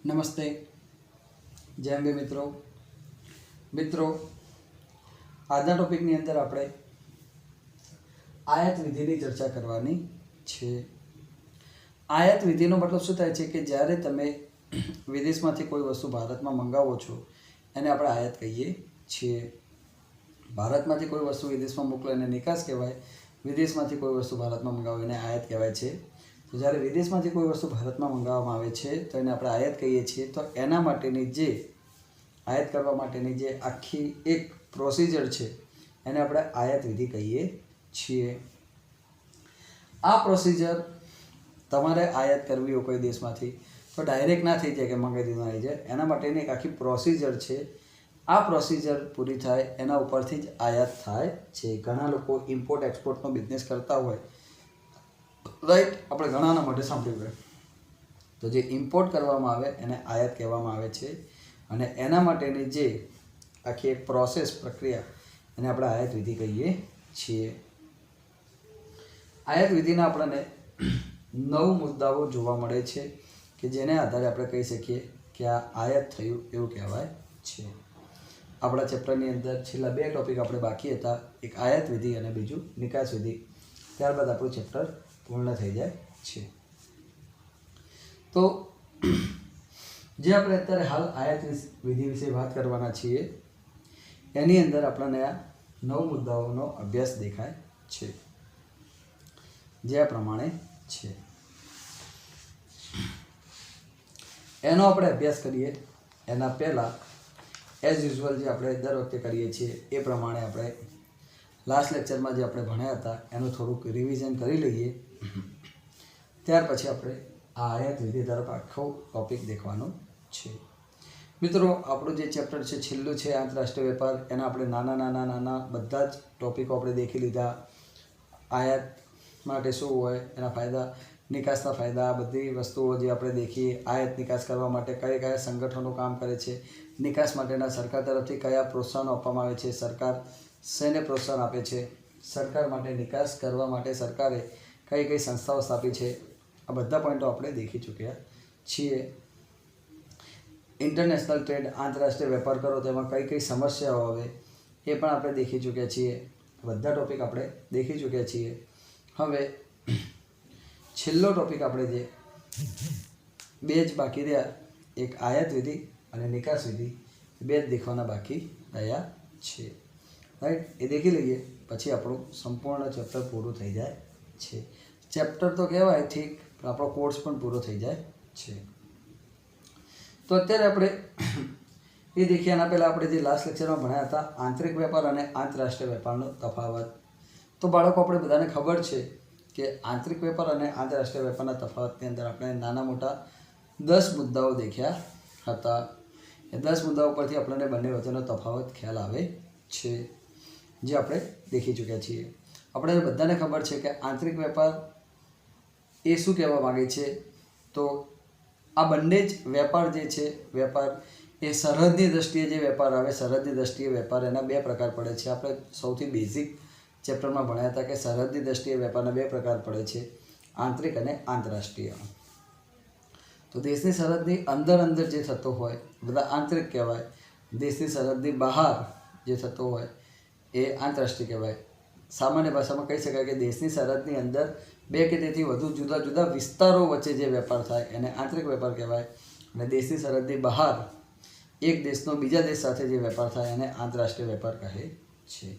નમસ્તે, જય અંબે મિત્રો આજના ટોપિકની અંદર આપણે આયાત વિધિની ચર્ચા કરવાની છે। આયાત વિધિનો મતલબ શું થાય છે કે જ્યારે તમે વિદેશમાંથી કોઈ વસ્તુ ભારતમાં મંગાવો છો એને આપણે આયાત કહીએ છીએ। ભારતમાંથી કોઈ વસ્તુ વિદેશમાં મોકલો એને નિકાસ કહેવાય, વિદેશમાંથી કોઈ વસ્તુ ભારતમાં મંગાવો એને આયાત કહેવાય છે। તો જ્યારે વિદેશમાંથી કોઈ વસ્તુ ભારતમાં મંગાવવામાં આવે છે તો એને આપણે આયાત કહીએ છીએ। તો એના માટેની જે આયાત કરવા માટેની જે આખી એક પ્રોસિજર છે એને આપણે આયાત વિધિ કહીએ છીએ। આ પ્રોસિજર તમારે આયાત કરવી હોય કોઈ દેશમાંથી તો ડાયરેક્ટ ના થઈ જાય કે મંગાવી દીધું આવી જાય, એના માટેની એક આખી પ્રોસિજર છે। આ પ્રોસિજર પૂરી થાય એના ઉપરથી જ આયાત થાય છે। ઘણા લોકો ઇમ્પોર્ટ એક્સપોર્ટનો બિઝનેસ કરતા હોય, રાઈટ, આપણે ઘણાના માટે સાંભળ્યું હોય, તો જે ઇમ્પોર્ટ કરવામાં આવે એને આયાત કહેવામાં આવે છે અને એના માટેની જે આખી એક પ્રોસેસ પ્રક્રિયા એને આપણે આયાત વિધિ કહીએ છીએ। આયાત વિધિના આપણને 9 મુદ્દાઓ જોવા મળે છે કે જેને આધારે આપણે કહી શકીએ કે આ આયાત થયું એવું કહેવાય છે। આપણા ચેપ્ટરની અંદર છેલ્લા 2 ટોપિક આપણે બાકી હતા, એક આયાત વિધિ અને બીજું નિકાસ વિધિ, ત્યારબાદ આપણું ચેપ્ટર પૂર્ણ થઈ જાય છે। તો જે આપણે અત્યારે હાલ આયાત વિધિ વિશે વાત કરવાના છીએ એની અંદર આપણને આ 9 મુદ્દાઓનો અભ્યાસ દેખાય છે, જે આ પ્રમાણે છે। એનો આપણે અભ્યાસ કરીએ એના પહેલાં એઝ યુઝ્યુઅલ જે આપણે દર વખતે કરીએ છીએ એ પ્રમાણે આપણે લાસ્ટ લેક્ચરમાં જે આપણે ભણ્યા હતા એનું થોડુંક રિવિઝન કરી લઈએ, ત્યાર પછી આપણે આ આયાત વિધિ તરફ આખો ટોપિક દેખવાનો છે। મિત્રો, આપણું જે ચેપ્ટર છે છેલ્લું છે આંતરરાષ્ટ્રીય વેપાર, એના આપણે નાના બધા જ ટોપિકો આપણે દેખી લીધા। આયાત માટે શું હોય, એના ફાયદા, નિકાસના ફાયદા, બધી વસ્તુઓ જે આપણે દેખીએ, આયાત નિકાસ કરવા માટે કયા સંગઠનો કામ કરે છે, નિકાસ માટેના સરકાર તરફથી કયા પ્રોત્સાહનો આપવામાં આવે છે, સરકાર શેને પ્રોત્સાહન આપે છે, સરકાર માટે નિકાસ કરવા માટે સરકારે કઈ સંસ્થાઓ સ્થાપી છે, આ બધા પોઈન્ટો આપણે દેખી ચૂક્યા છીએ। ઇન્ટરનેશનલ ટ્રેડ, આંતરરાષ્ટ્રીય વેપાર કરો તેમાં કઈ સમસ્યાઓ આવે એ પણ આપણે દેખી ચૂક્યા છીએ, બધા ટોપિક આપણે દેખી ચૂક્યા છીએ। હવે છેલ્લો ટોપિક આપણે જે 2 જ બાકી રહ્યા, એક આયાત વિધિ અને નિકાસ વિધિ, 2 જ દેખવાના બાકી રહ્યા છે, રાઈટ। એ દેખી લઈએ પછી આપણું સંપૂર્ણ ચેપ્ટર પૂરું થઈ જાય છે। ચેપ્ટર તો કહેવાય ઠીક, પણ આપણો કોર્સ પણ પૂરો થઈ જાય છે। તો અત્યારે આપણે એ દેખીએ એના પહેલાં આપણે જે લાસ્ટ લેક્ચરમાં ભણ્યા હતા આંતરિક વેપાર અને આંતરરાષ્ટ્રીય વેપારનો તફાવત, તો બાળકો આપણે બધાને ખબર છે કે આંતરિક વેપાર અને આંતરરાષ્ટ્રીય વેપારના તફાવતની અંદર આપણે નાના મોટા 10 મુદ્દાઓ દેખ્યા હતા। એ 10 મુદ્દાઓ પરથી આપણને બંને વચ્ચેનો તફાવત ખ્યાલ આવે છે, જે આપણે દેખી ચૂક્યા છીએ। આપણે બધાને ખબર છે કે આંતરિક વેપાર એ શું કહેવા માગે છે, તો આ બંને જ વેપાર જે છે, વેપાર એ સરહદની દૃષ્ટિએ જે વેપાર આવે, સરહદની દૃષ્ટિએ વેપાર એના 2 પ્રકાર પડે છે। આપણે સૌથી બેઝિક ચેપ્ટરમાં ભણ્યા હતા કે સરહદની દૃષ્ટિએ વેપારના 2 પ્રકાર પડે છે, આંતરિક અને આંતરરાષ્ટ્રીય। તો દેશની સરહદની અંદર જે થતો હોય બધા આંતરિક કહેવાય, દેશની સરહદની બહાર જે થતો હોય એ આંતરરાષ્ટ્રીય કહેવાય। સામાન્ય ભાષામાં કહી શકાય કે દેશની સરહદની અંદર 2 કે તેથી વધુ જુદા જુદા વિસ્તારો વચ્ચે જે વેપાર થાય એને આંતરિક વેપાર કહેવાય, અને દેશની સરહદની બહાર એક દેશનો બીજા દેશ સાથે જે વેપાર થાય એને આંતરરાષ્ટ્રીય વેપાર કહે છે।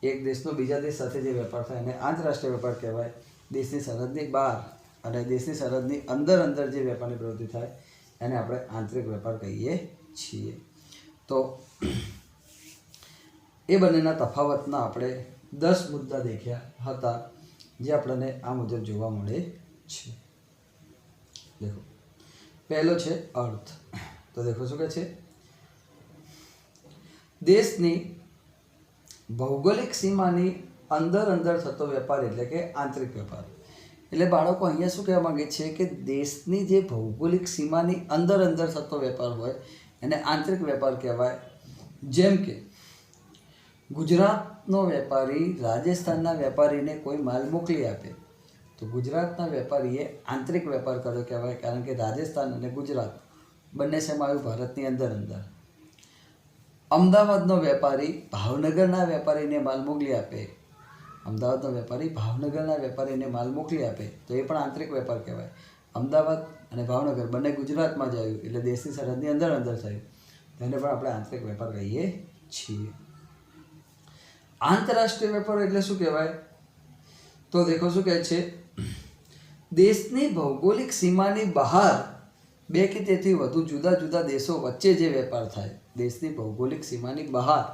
એક દેશનો બીજા દેશ સાથે જે વેપાર થાય એને આંતરરાષ્ટ્રીય વેપાર કહેવાય। દેશની સરહદની બહાર અને દેશની સરહદની અંદર જે વેપારની પ્રવૃત્તિ થાય એને આપણે આંતરિક વેપાર કહીએ છીએ। તો એ બંનેના તફાવતના આપણે 10 મુદ્દા દેખ્યા હતા, જે આપણને આ મુજબ જોવા મળે છે। દેખો, પહેલો છે અર્થ। તો દેખો શું કહે છે, દેશની ભૌગોલિક સીમાની અંદર થતો વેપાર એટલે કે આંતરિક વેપાર। એટલે બાળકો અહીંયા શું કહેવા માંગે છે કે દેશની જે ભૌગોલિક સીમાની અંદર થતો વેપાર હોય એને આંતરિક વેપાર કહેવાય। જેમ કે ગુજરાતનો વેપારી રાજસ્થાનના વેપારીને કોઈ માલ મોકલી આપે તો ગુજરાતના વેપારીએ આંતરિક વેપાર કર્યો કહેવાય, કારણ કે રાજસ્થાન અને ગુજરાત બંને શેમાં આવ્યું? ભારતની અંદર અંદર. અમદાવાદનો વેપારી ભાવનગરના વેપારીને માલ મોકલી આપે, અમદાવાદનો વેપારી ભાવનગરના વેપારીને માલ મોકલી આપે તો એ પણ આંતરિક વેપાર કહેવાય. અમદાવાદ અને ભાવનગર બંને ગુજરાતમાં જ આવ્યું એટલે દેશની સરહદની અંદર અંદર થયું, તેને પણ આપણે આંતરિક વેપાર કહીએ છીએ. આંતરરાષ્ટ્રીય વેપાર એટલે શું કહેવાય? તો દેખો શું કહે છે, દેશની ભૌગોલિક સીમાની બહાર બે કે તેથી વધુ જુદા જુદા દેશો વચ્ચે જે વેપાર થાય, દેશની ભૌગોલિક સીમાની બહાર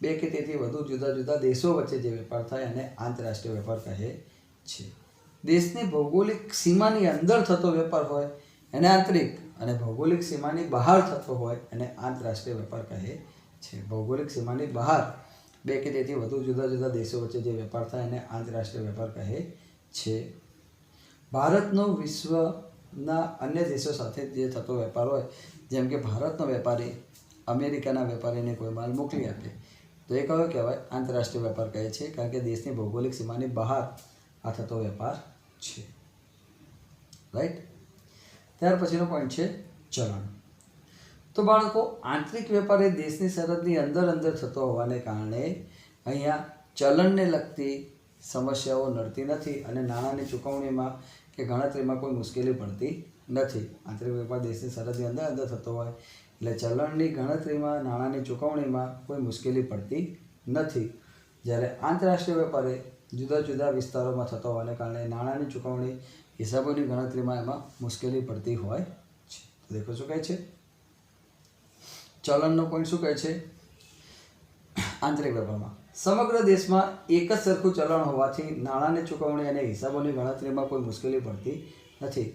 બે કે તેથી વધુ જુદા જુદા દેશો વચ્ચે જે વેપાર થાય એને આંતરરાષ્ટ્રીય વેપાર કહે છે. દેશની ભૌગોલિક સીમાની અંદર થતો વેપાર હોય એને આંતરિક, અને ભૌગોલિક સીમાની બહાર થતો હોય એને આંતરરાષ્ટ્રીય વેપાર કહે છે. ભૌગોલિક સીમાની બહાર બે કે તેથી વધુ જુદા જુદા દેશો વચ્ચે જે વેપાર થાય એને આંતરરાષ્ટ્રીય વેપાર કહે છે. ભારતનો વિશ્વના અન્ય દેશો સાથે જે થતો વેપાર હોય, જેમ કે ભારતનો વેપારી અમેરિકાના વેપારીને કોઈ માલ મોકલી આપે તો એ કયો કહેવાય? આંતરરાષ્ટ્રીય વેપાર કહે છે, કારણ કે દેશની ભૌગોલિક સીમાની બહાર આ થતો વેપાર છે. રાઈટ. ત્યાર પછીનો પોઈન્ટ છે ચલણ. તો બાળકો, આંતરિક વેપાર એ દેશની સરહદની અંદર અંદર થતો હોવાને કારણે અહીંયા ચલણને લગતી સમસ્યાઓ નડતી નથી અને નાણાંની ચૂકવણીમાં કે ગણતરીમાં કોઈ મુશ્કેલી પડતી નથી. આંતરિક વેપાર દેશની સરહદની અંદર અંદર થતો હોય એટલે ચલણની ગણતરીમાં, નાણાંની ચૂકવણીમાં કોઈ મુશ્કેલી પડતી નથી. જ્યારે આંતરરાષ્ટ્રીય વેપારે જુદા જુદા વિસ્તારોમાં થતો હોવાને કારણે નાણાંની ચૂકવણી, હિસાબોની ગણતરીમાં એમાં મુશ્કેલી પડતી હોય છે. તો દેખો શું કહે છે, ચલણનો પોઈન્ટ શું કહે છે? આંતરિક વેપારમાં સમગ્ર દેશમાં એક જ સરખું ચલણ હોવાથી નાણાંની ચૂકવણી અને હિસાબોની ગણતરીમાં કોઈ મુશ્કેલી પડતી નથી.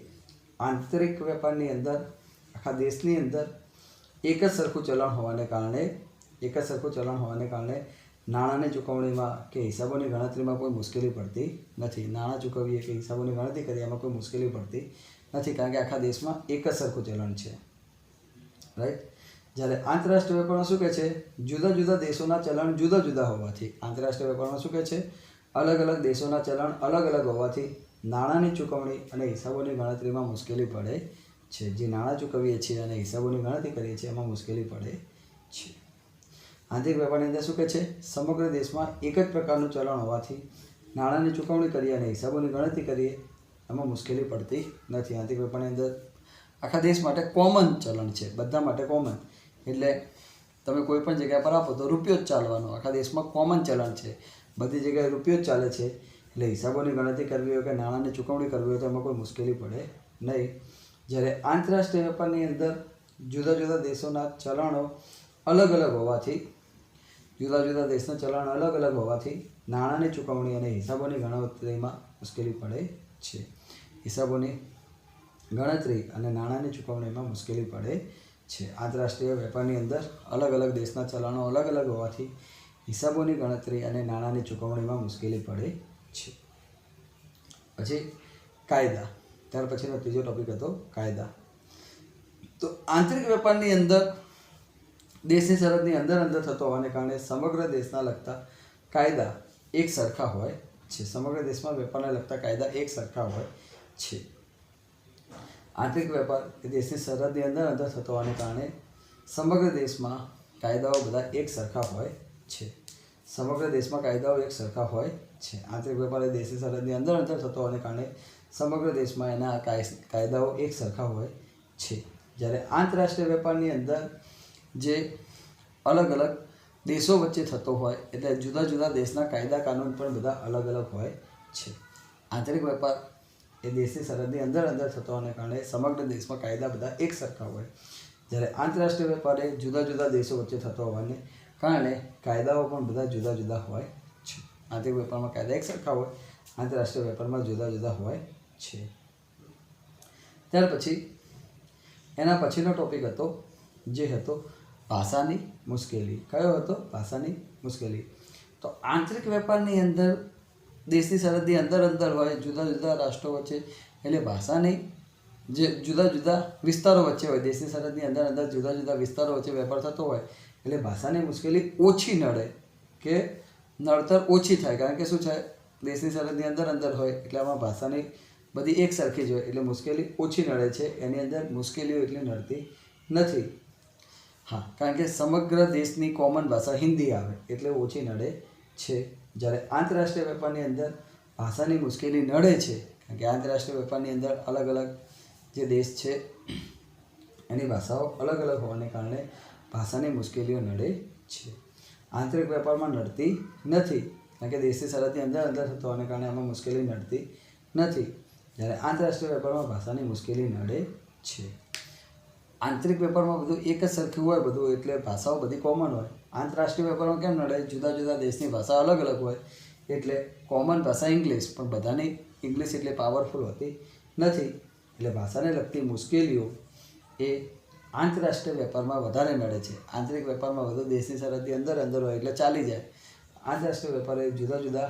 આંતરિક વેપારની અંદર આખા દેશની અંદર એક જ સરખું ચલણ હોવાને કારણે નાણાંની ચૂકવણીમાં કે હિસાબોની ગણતરીમાં કોઈ મુશ્કેલી પડતી નથી. નાણાં ચૂકવીએ કે હિસાબોની ગણતરી કરીએ એમાં કોઈ મુશ્કેલી પડતી નથી, કારણ કે આખા દેશમાં એક જ સરખું ચલણ છે. રાઈટ. જ્યારે આંતરરાષ્ટ્રીય વેપારમાં શું કહે છે? જુદા જુદા દેશોના ચલણ જુદા જુદા હોવાથી, આંતરરાષ્ટ્રીય વેપારમાં શું કહે છે? અલગ અલગ દેશોના ચલણ અલગ અલગ હોવાથી નાણાંની ચૂકવણી અને હિસાબોની ગણતરીમાં મુશ્કેલી પડે છે. જે નાણાં ચૂકવીએ છીએ અને હિસાબોની ગણતરી કરીએ છીએ એમાં મુશ્કેલી પડે છે. આંતરિક વેપારની અંદર શું કહે છે? સમગ્ર દેશમાં એક જ પ્રકારનું ચલણ હોવાથી નાણાંની ચૂકવણી કરીએ અને હિસાબોની ગણતરી કરીએ એમાં મુશ્કેલી પડતી નથી. આંતરિક વેપારની અંદર આખા દેશ માટે કોમન ચલણ છે, બધા માટે કોમન. એટલે તમે કોઈ પણ જગ્યા પર આપો તો રૂપિયો જ ચાલવાનો. આખા દેશમાં કોમન ચલણ છે, બધી જગ્યાએ રૂપિયો જ ચાલે છે. એટલે હિસાબોની ગણતરી કરવી હોય કે નાણાંની ચૂકવણી કરવી હોય તો એમાં કોઈ મુશ્કેલી પડે નહીં. જ્યારે આંતરરાષ્ટ્રીય વેપારની અંદર જુદા જુદા દેશોના ચલણો અલગ અલગ હોવાથી, નાણાંની ચૂકવણી અને હિસાબોની ગણતરીમાં મુશ્કેલી પડે છે. હિસાબોની ગણતરી અને નાણાંની ચૂકવણીમાં મુશ્કેલી પડે છે. આંતરરાષ્ટ્રીય વેપારની અંદર અલગ અલગ દેશના ચલણો અલગ અલગ હોવાથી હિસાબોની ગણતરી અને નાણાંની ચૂકવણીમાં મુશ્કેલી પડે છે. પછી કાયદા. ત્યાર પછીનો ત્રીજો ટોપિક હતો કાયદા. તો આંતરિક વેપારની અંદર દેશની સરહદની અંદર અંદર થતો હોવાને કારણે સમગ્ર દેશના લગતા કાયદા એક સરખા હોય છે. સમગ્ર દેશમાં વેપારને લગતા કાયદા એક સરખા હોય છે. આંતરિક વેપાર એ દેશની સરહદની અંદર અંદર થતો હોવાને કારણે સમગ્ર દેશમાં કાયદાઓ બધા એક સરખા હોય છે. સમગ્ર દેશમાં કાયદાઓ એક સરખા હોય છે. આંતરિક વેપાર એ દેશની સરહદની અંદર અંદર થતો હોવાને કારણે સમગ્ર દેશમાં એના કાયદાઓ એક સરખા હોય છે. જ્યારે આંતરરાષ્ટ્રીય વેપારની અંદર જે અલગ અલગ દેશો વચ્ચે થતો હોય એટલે જુદા જુદા દેશના કાયદા કાનૂન પણ બધા અલગ અલગ હોય છે. આંતરિક વેપાર એ દેશની સરહદની અંદર અંદર થતો હોવાને કારણે સમગ્ર દેશમાં કાયદા બધા એક સરખા હોય. જ્યારે આંતરરાષ્ટ્રીય વેપાર એ જુદા જુદા દેશો વચ્ચે થતો હોવાને કારણે કાયદાઓ પણ બધા જુદા જુદા હોય છે. આંતરિક વેપારમાં કાયદા એક સરખા હોય, આંતરરાષ્ટ્રીય વેપારમાં જુદા જુદા હોય છે. ત્યાર પછી એના પછીનો ટોપિક હતો જે હતો ભાષાની મુશ્કેલી. કયો હતો? ભાષાની મુશ્કેલી. તો આંતરિક વેપારની અંદર દેશની સરહદની અંદર અંદર હોય જુદા જુદા રાષ્ટ્રો વચ્ચે, એટલે ભાષાની જે જુદા જુદા વિસ્તારો વચ્ચે હોય, દેશની સરહદની અંદર અંદર જુદા જુદા વિસ્તારો વચ્ચે વેપાર થતો હોય એટલે ભાષાની મુશ્કેલી ઓછી નડે કે નડતર ઓછી થાય. કારણ કે શું છે, દેશની સરહદની અંદર અંદર હોય એટલે આમાં ભાષાની બધી એક સરખી જ હોય એટલે મુશ્કેલી ઓછી નડે છે. એની અંદર મુશ્કેલીઓ એટલી નડતી નથી. હા, કારણ કે સમગ્ર દેશની કોમન ભાષા હિન્દી આવે એટલે ઓછી નડે છે. જ્યારે આંતરરાષ્ટ્રીય વેપારની અંદર ભાષાની મુશ્કેલી નડે છે, કારણ કે આંતરરાષ્ટ્રીય વેપારની અંદર અલગ અલગ જે દેશ છે એની ભાષાઓ અલગ અલગ હોવાને કારણે ભાષાની મુશ્કેલીઓ નડે છે. આંતરિક વેપારમાં નડતી નથી, કારણ કે દેશની સરહદની અંદર થતો હોવાને કારણે આમાં મુશ્કેલી નડતી નથી. જ્યારે આંતરરાષ્ટ્રીય વેપારમાં ભાષાની મુશ્કેલી નડે છે. આંતરિક વેપારમાં બધું એક જ સરખું હોય બધું, એટલે ભાષાઓ બધી કોમન હોય. આંતરરાષ્ટ્રીય વેપારમાં કેમ નડે? જુદા જુદા દેશની ભાષા અલગ અલગ હોય એટલે કોમન ભાષા ઇંગ્લિશ, પણ બધાની ઇંગ્લિશ એટલે પાવરફુલ હોતી નથી. એટલે ભાષાને લગતી મુશ્કેલીઓ એ આંતરરાષ્ટ્રીય વેપારમાં વધારે નડે છે. આંતરિક વેપારમાં વધુ દેશની સરહદની અંદર હોય એટલે ચાલી જાય. આંતરરાષ્ટ્રીય વેપાર એ જુદા જુદા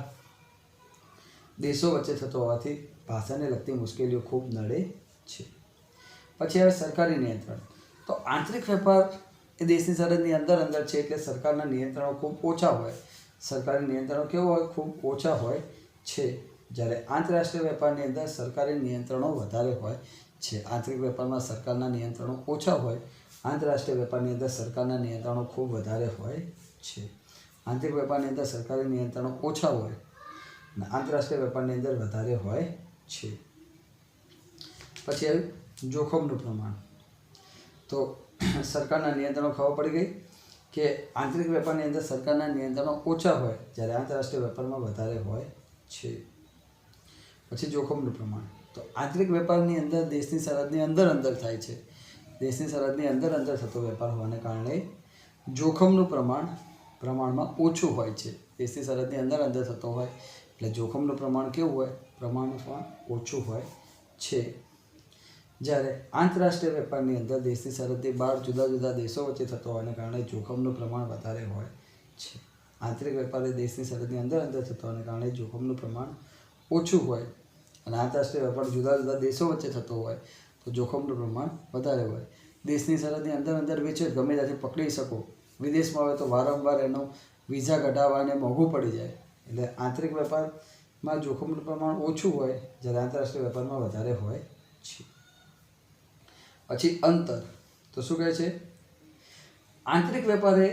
દેશો વચ્ચે થતો હોવાથી ભાષાને લગતી મુશ્કેલીઓ ખૂબ નડે છે. પછી હવે સરકારી નિયંત્રણ. તો આંતરિક વેપાર એ દેશની સરહદની અંદર છે એટલે સરકારના નિયંત્રણો ખૂબ ઓછા હોય. સરકારી નિયંત્રણો કેવો હોય? ખૂબ ઓછા હોય છે. જ્યારે આંતરરાષ્ટ્રીય વેપારની અંદર સરકારી નિયંત્રણો વધારે હોય છે. આંતરિક વેપારમાં સરકારના નિયંત્રણો ઓછા હોય, આંતરરાષ્ટ્રીય વેપારની અંદર સરકારના નિયંત્રણો ખૂબ વધારે હોય છે. આંતરિક વેપારની અંદર સરકારી નિયંત્રણો ઓછા હોય અને આંતરરાષ્ટ્રીય વેપારની અંદર વધારે હોય છે. પછી આવ્યું જોખમનું પ્રમાણ. તો સરકારના નિયંત્રણો ખબર પડી ગઈ કે આંતરિક વેપારની અંદર સરકારના નિયંત્રણો ઓછા હોય જ્યારે આંતરરાષ્ટ્રીય વેપારમાં વધારે હોય છે. પછી જોખમનું પ્રમાણ. તો આંતરિક વેપારની અંદર દેશની સરહદની અંદર થાય છે. દેશની સરહદની અંદર થતો વેપાર હોવાને કારણે જોખમનું પ્રમાણમાં ઓછું હોય છે. દેશની સરહદની અંદર થતો હોય એટલે જોખમનું પ્રમાણ કેવું હોય? પ્રમાણમાં ઓછું હોય છે. જ્યારે આંતરરાષ્ટ્રીય વેપારની અંદર દેશની સરહદની બહાર જુદા જુદા દેશો વચ્ચે થતો હોવાને કારણે જોખમનું પ્રમાણ વધારે હોય છે. આંતરિક વેપાર એ દેશની સરહદની અંદર થતો હોવાને કારણે જોખમનું પ્રમાણ ઓછું હોય અને આંતરરાષ્ટ્રીય વેપાર જુદા જુદા દેશો વચ્ચે થતો હોય તો જોખમનું પ્રમાણ વધારે હોય. દેશની સરહદની અંદર વેચે ગમે ત્યાંથી પકડી શકો. વિદેશમાં હોય તો વારંવાર એનો વિઝા કઢાવવા અને મોંઘું પડી જાય. એટલે આંતરિક વેપારમાં જોખમનું પ્રમાણ ઓછું હોય જ્યારે આંતરરાષ્ટ્રીય વેપારમાં વધારે હોય છે. પછી અંતર. તો શું કહે છે? આંતરિક વેપારે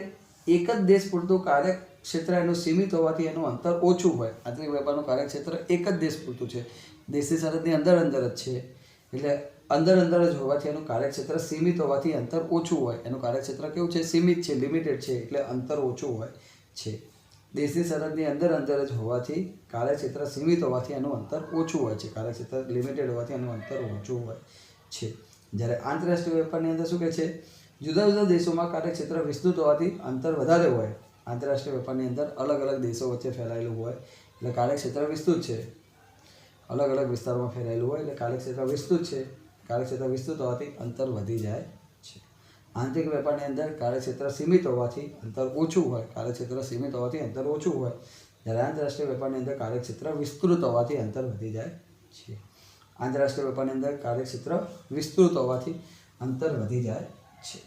એક જ દેશ પૂરતું કાર્યક્ષેત્ર એનું સીમિત હોવાથી એનું અંતર ઓછું હોય. આંતરિક વેપારનું કાર્યક્ષેત્ર એક જ દેશ પૂરતું છે, દેશની સરહદની અંદર જ છે એટલે અંદર જ હોવાથી એનું કાર્યક્ષેત્ર સીમિત હોવાથી અંતર ઓછું હોય. એનું કાર્યક્ષેત્ર કેવું છે? સીમિત છે, લિમિટેડ છે એટલે અંતર ઓછું હોય છે. દેશની સરહદની અંદર જ હોવાથી કાર્યક્ષેત્ર સીમિત હોવાથી એનું અંતર ઓછું હોય છે. કાર્યક્ષેત્ર લિમિટેડ હોવાથી એનું અંતર ઓછું હોય છે. જ્યારે આંતરરાષ્ટ્રીય વેપારની અંદર શું કહે છે? જુદા જુદા દેશોમાં કાર્યક્ષેત્ર વિસ્તૃત હોવાથી અંતર વધારે હોય. આંતરરાષ્ટ્રીય વેપારની અંદર અલગ અલગ દેશો વચ્ચે ફેલાયેલું હોય એટલે કાર્યક્ષેત્ર વિસ્તૃત છે. અલગ અલગ વિસ્તારોમાં ફેલાયેલું હોય એટલે કાર્યક્ષેત્ર વિસ્તૃત છે. કાર્યક્ષેત્ર વિસ્તૃત હોવાથી અંતર વધી જાય છે. આંતરિક વેપારની અંદર કાર્યક્ષેત્ર સીમિત હોવાથી અંતર ઓછું હોય. કાર્યક્ષેત્ર સીમિત હોવાથી અંતર ઓછું હોય જ્યારે આંતરરાષ્ટ્રીય વેપારની અંદર કાર્યક્ષેત્ર વિસ્તૃત હોવાથી અંતર વધી જાય છે. આંતરરાષ્ટ્રીય વેપારની અંદર કાર્યક્ષેત્ર વિસ્તૃત હોવાથી અંતર વધી જાય છે.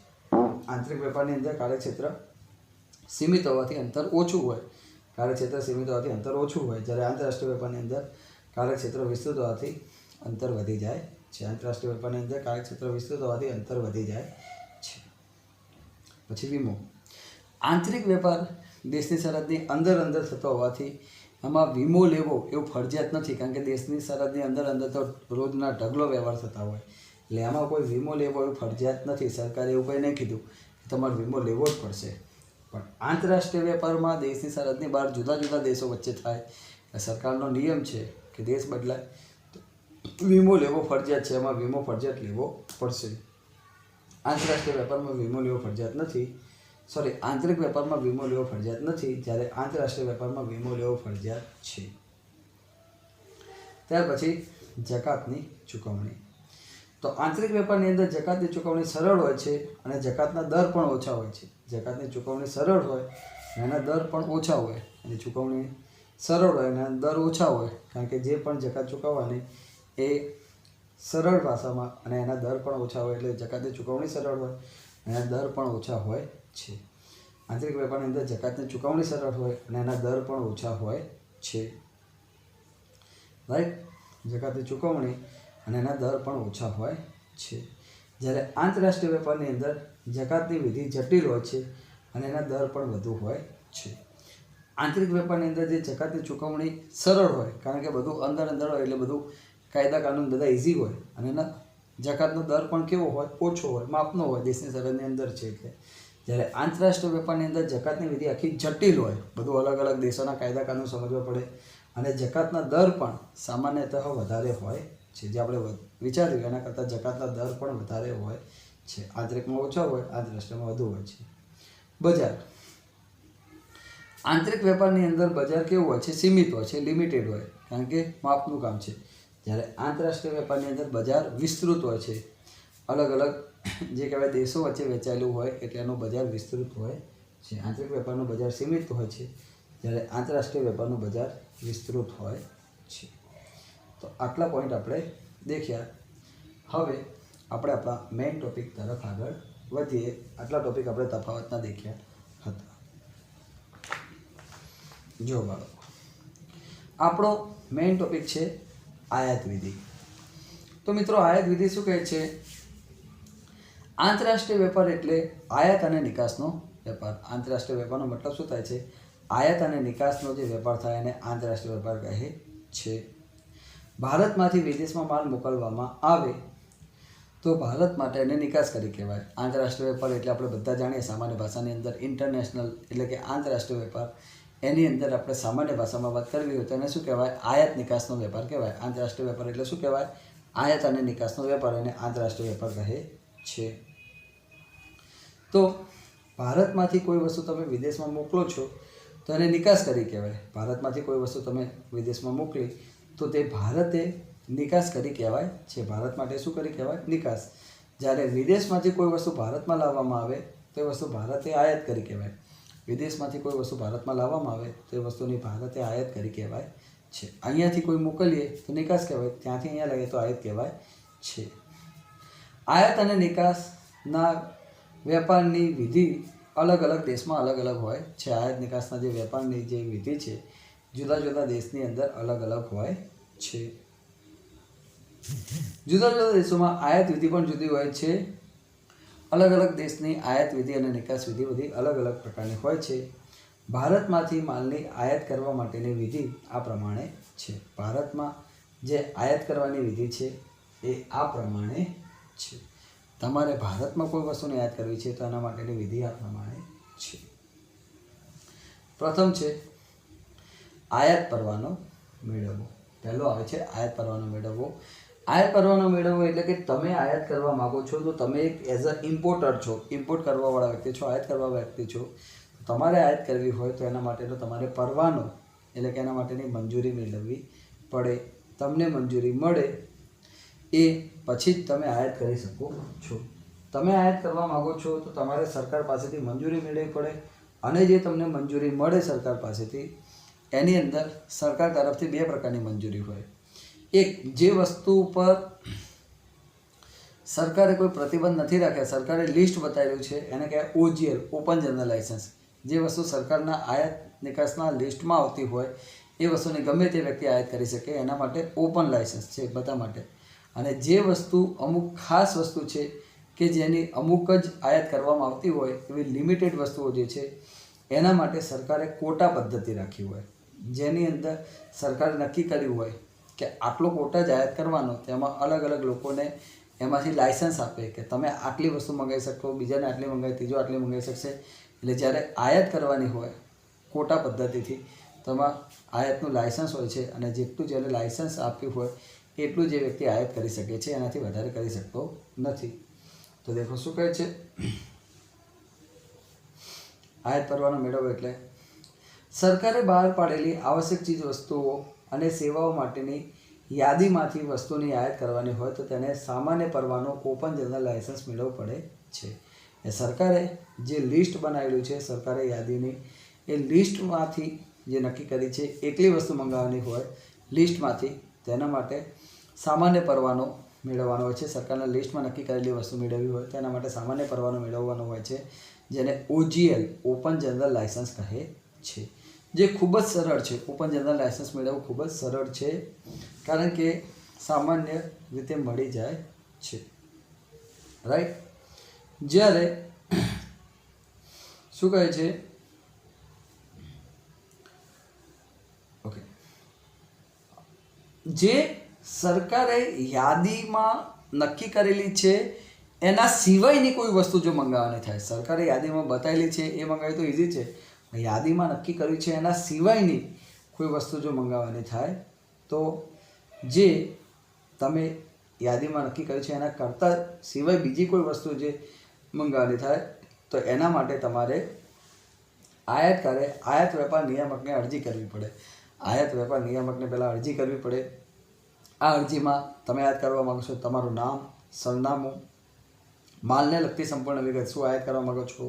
આંતરિક વેપારની અંદર કાર્યક્ષેત્ર સીમિત હોવાથી અંતર ઓછું હોય. કાર્યક્ષેત્ર સીમિત હોવાથી અંતર ઓછું હોય જ્યારે આંતરરાષ્ટ્રીય વેપારની અંદર કાર્યક્ષેત્ર વિસ્તૃત હોવાથી અંતર વધી જાય છે. આંતરરાષ્ટ્રીય વેપારની અંદર કાર્યક્ષેત્ર વિસ્તૃત હોવાથી અંતર વધી જાય છે. પછી વીમો. આંતરિક વેપાર દેશની સરહદની અંદર થતો હોવાથી એમાં વીમો લેવો એવું ફરજિયાત નથી, કારણ કે દેશની સરહદની અંદર તો રોજના ઢગલો વ્યવહાર થતા હોય એટલે એમાં કોઈ વીમો લેવો એવું ફરજિયાત નથી. સરકારે એવું કંઈ નહીં કીધું કે તમારે વીમો લેવો જ પડશે. પણ આંતરરાષ્ટ્રીય વેપારમાં દેશની સરહદની બહાર જુદા જુદા દેશો વચ્ચે થાય સરકારનો નિયમ છે કે દેશ બદલાય તો વીમો લેવો ફરજિયાત છે. એમાં વીમો ફરજિયાત લેવો પડશે. આંતરરાષ્ટ્રીય વેપારમાં વીમો લેવો ફરજિયાત નથી. આંતરિક વેપારમાં વીમો લેવો ફરજિયાત નથી જ્યારે આંતરરાષ્ટ્રીય વેપારમાં વીમો લેવો ફરજિયાત છે. ત્યાર પછી જકાતની ચૂકવણી. તો આંતરિક વેપારની અંદર જકાતની ચૂકવણી સરળ હોય છે અને જકાતના દર પણ ઓછા હોય છે. જકાતની ચૂકવણી સરળ હોય અને એના દર પણ ઓછા હોય. એની ચૂકવણી સરળ હોય અને દર ઓછા હોય કારણ કે જે પણ જકાત ચૂકવવાની એ સરળ ભાષામાં અને એના દર પણ ઓછા હોય એટલે જકાતની ચૂકવણી સરળ હોય અને એના દર પણ ઓછા હોય છે. આંતરિક વેપારની અંદર જકાતની ચૂકવણી સરળ હોય અને એના દર પણ ઓછા હોય છે. રાઈટ? જકાતની ચૂકવણી અને એના દર પણ ઓછા હોય છે. જ્યારે આંતરરાષ્ટ્રીય વેપારની અંદર જકાતની વિધિ જટિલ હોય છે અને એના દર પણ વધુ હોય છે. આંતરિક વેપારની અંદર જે જકાતની ચૂકવણી સરળ હોય, કારણ કે બધું અંદર હોય એટલે બધું કાયદા કાનૂન બધા ઇઝી હોય, અને એના જકાતનો દર પણ કેવો હોય? ઓછો હોય, માપનો હોય, દેશની સરહદની અંદર છે એટલે. જ્યારે આંતરરાષ્ટ્રીય વેપારની અંદર જકાતની વિધિ આખી જટિલ હોય, બધું અલગ અલગ દેશોના કાયદા કાનૂન સમજવા પડે, અને જકાતના દર પણ સામાન્યતઃ વધારે હોય છે. જે આપણે વિચાર્યું એના કરતાં જકાતના દર પણ વધારે હોય છે. આંતરિકમાં ઓછા હોય, આંતરરાષ્ટ્રીયમાં વધુ હોય છે. બજાર. આંતરિક વેપારની અંદર બજાર કેવું હોય છે? સીમિત હોય છે, લિમિટેડ હોય, કારણ કે માપનું કામ છે. જ્યારે આંતરરાષ્ટ્રીય વેપારની અંદર બજાર વિસ્તૃત હોય છે, અલગ અલગ જે કહેવાય દેશો વચ્ચે વેચાયેલું હોય એટલે એનું બજાર વિસ્તૃત હોય છે. આંતરિક વેપારનું બજાર સીમિત હોય છે, જ્યારે આંતરરાષ્ટ્રીય વેપારનું બજાર વિસ્તૃત હોય છે. તો આટલા પોઈન્ટ આપણે દેખ્યા. હવે આપણે આપણા મેઇન ટોપિક તરફ આગળ વધીએ. આટલા ટોપિક આપણે તફાવતના દેખ્યા હતા. જો બાળકો, આપણો મેઇન ટોપિક છે આયાત વિધિ. તો મિત્રો, આયાત વિધિ શું કહે છે? આંતરરાષ્ટ્રીય વેપાર એટલે આયાત અને નિકાસનો વેપાર. આંતરરાષ્ટ્રીય વેપારનો મતલબ શું થાય છે? આયાત અને નિકાસનો જે વેપાર થાય એને આંતરરાષ્ટ્રીય વેપાર કહે છે. ભારતમાંથી વિદેશમાં માલ મોકલવામાં આવે તો ભારત માટે એને નિકાસકારી કહેવાય. આંતરરાષ્ટ્રીય વેપાર એટલે આપણે બધા જાણીએ સામાન્ય ભાષાની અંદર ઇન્ટરનેશનલ એટલે કે આંતરરાષ્ટ્રીય વેપાર. એની અંદર આપણે સામાન્ય ભાષામાં વાત કરવી હોય તો એને શું કહેવાય? આયાત નિકાસનો વેપાર કહેવાય. આંતરરાષ્ટ્રીય વેપાર એટલે શું કહેવાય? આયાત અને નિકાસનો વેપાર, એને આંતરરાષ્ટ્રીય વેપાર કહે છે. તો ભારતમાંથી કોઈ વસ્તુ તમે વિદેશમાં મોકલો છો તો એને નિકાસકારી કહેવાય. ભારતમાંથી કોઈ વસ્તુ તમે વિદેશમાં મોકલી તો તે ભારતે નિકાસ કરી કહેવાય છે. ભારત માટે શું કરી કહેવાય? નિકાસ. જ્યારે વિદેશમાંથી કોઈ વસ્તુ ભારતમાં લાવવામાં આવે તો એ વસ્તુ ભારતે આયાત કરી કહેવાય. વિદેશમાંથી કોઈ વસ્તુ ભારતમાં લાવવામાં આવે તો એ વસ્તુની ભારતે આયાત કરી કહેવાય છે. અહીંયાથી કોઈ મોકલીએ તો નિકાસ કહેવાય, ત્યાંથી અહીંયા લાવીએ તો આયાત કહેવાય છે. આયાત અને નિકાસના વેપારની વિધિ અલગ અલગ દેશમાં અલગ અલગ હોય છે. આયાત નિકાસના જે વેપારની જે વિધિ છે જુદા જુદા દેશની અંદર અલગ અલગ હોય છે. જુદા જુદા દેશોમાં આયાત વિધિ પણ જુદી હોય છે. અલગ અલગ દેશની આયાત વિધિ અને નિકાસ વિધિ બધી અલગ અલગ પ્રકારની હોય છે. ભારતમાંથી માલની આયાત કરવા માટેની વિધિ આ પ્રમાણે છે. ભારતમાં જે આયાત કરવાની વિધિ છે એ આ પ્રમાણે છે. તમારે ભારતમાં કોઈ વસ્તુને આયાત કરવી છે તો એના માટેની વિધિ આ પ્રમાણે છે. પ્રથમ છે આયાત પરવાનો મેળવવો. પહેલો આવે છે આયાત પરવાનો મેળવવો. આયાત પરવાનો મેળવવો એટલે કે તમે આયાત કરવા માગો છો તો તમે એક એઝ અ ઇમ્પોર્ટર છો, ઇમ્પોર્ટ કરવાવાળા વ્યક્તિ છો, આયાત કરવા વ્યક્તિ છો. તમારે આયાત કરવી હોય તો એના માટેનો તમારે પરવાનો એટલે કે એના માટેની મંજૂરી મેળવવી પડે. તમને મંજૂરી મળે એ પછી જ તમે આયાત કરી શકો છો. તમે આયાત કરવા માગો છો તો તમારે સરકાર પાસેથી મંજૂરી મેળવવી પડે, અને જે તમને મંજૂરી મળે સરકાર પાસેથી એની અંદર સરકાર તરફથી બે પ્રકારની મંજૂરી હોય. એક, જે વસ્તુ ઉપર સરકારે કોઈ પ્રતિબંધ નથી રાખ્યા, સરકારે લિસ્ટ બતાવેલું છે, એને કહેવાય OGL, ઓપન જનરલ લાઇસન્સ. જે વસ્તુ સરકારના આયાત નિકાસના લિસ્ટમાં આવતી હોય એ વસ્તુની ગમે તે વ્યક્તિ આયાત કરી શકે, એના માટે ઓપન લાઇસન્સ છે બધા માટે. અને જે વસ્તુ અમુક ખાસ વસ્તુ છે કે જેની અમુક જ આયાત કરવામાં આવતી હોય એવી લિમિટેડ વસ્તુઓ જે છે એના માટે સરકારે કોટા પદ્ધતિ રાખી હોય, જેની અંદર સરકારે નક્કી કર્યું હોય કે આટલો કોટા જ આયાત કરવાનો. તેમાં અલગ અલગ લોકોને એમાંથી લાઇસન્સ આપે કે તમે આટલી વસ્તુ મંગાવી શકો, બીજાને આટલી મંગાવી, ત્રીજો આટલી મંગાવી શકશે. એટલે જ્યારે આયાત કરવાની હોય કોટા પદ્ધતિથી તો એમાં આયાતનું લાઇસન્સ હોય છે, અને જેટલું જ્યારે લાઇસન્સ આપ્યું હોય એટલું જે વ્યક્તિ આયાત કરી શકે છે, એનાથી વધારે કરી શકતો નથી. તો દેખો શું કહે છે આયાત પરવાનો મેળવવો એટલે સરકારે બહાર પાડેલી આવશ્યક ચીજ વસ્તુઓ અને સેવાઓ માટેની યાદીમાંથી વસ્તુની આયાત કરવાની હોય તો તેને સામાન્ય પરવાનો ઓપન જનરલ લાઇસન્સ મેળવવું પડે છે. એ સરકારે જે લિસ્ટ બનાવેલું છે, સરકારે યાદીની, એ લિસ્ટમાંથી જે નક્કી કરી છે એટલી વસ્તુ મંગાવવાની હોય લિસ્ટમાંથી, તેના માટે સામાન્ય પરવાનો મેળવવાનો હોય છે. સરકારના લિસ્ટમાં નક્કી કરેલી વસ્તુ મેળવવી હોય તેના માટે સામાન્ય પરવાનો મેળવવાનો હોય છે, જેને OGL, ઓપન જનરલ લાઇસન્સ કહે છે. જે ખૂબ જ સરળ છે. ઓપન જનરલ લાઇસન્સ મેળવવું ખૂબ જ સરળ છે, કારણ કે સામાન્ય રીતે મળી જાય છે. રાઈટ. જ્યારે શું કહે છે, ઓકે, જે સરકારે યાદીમાં નક્કી કરેલી છે એના સિવાયની કોઈ વસ્તુ જો મંગાવવાની થાય, સરકારે યાદીમાં બતાવેલી છે એ મંગાવી તો ઇઝી છે, યાદીમાં નક્કી કર્યું છે એના સિવાયની કોઈ વસ્તુ જો મંગાવવાની થાય તો જે તમે યાદીમાં નક્કી કર્યું છે એના કરતાં સિવાય બીજી કોઈ વસ્તુ જે મંગાવવાની થાય તો એના માટે તમારે આયાત વેપાર નિયામકને અરજી કરવી પડે. આયાત વેપાર નિયામકને પહેલાં અરજી કરવી પડે. આ અરજીમાં તમે આયાત કરવા માગો છો તમારું નામ, સરનામું, માલને લગતી સંપૂર્ણ વિગત, શું આયાત કરવા માગો છો,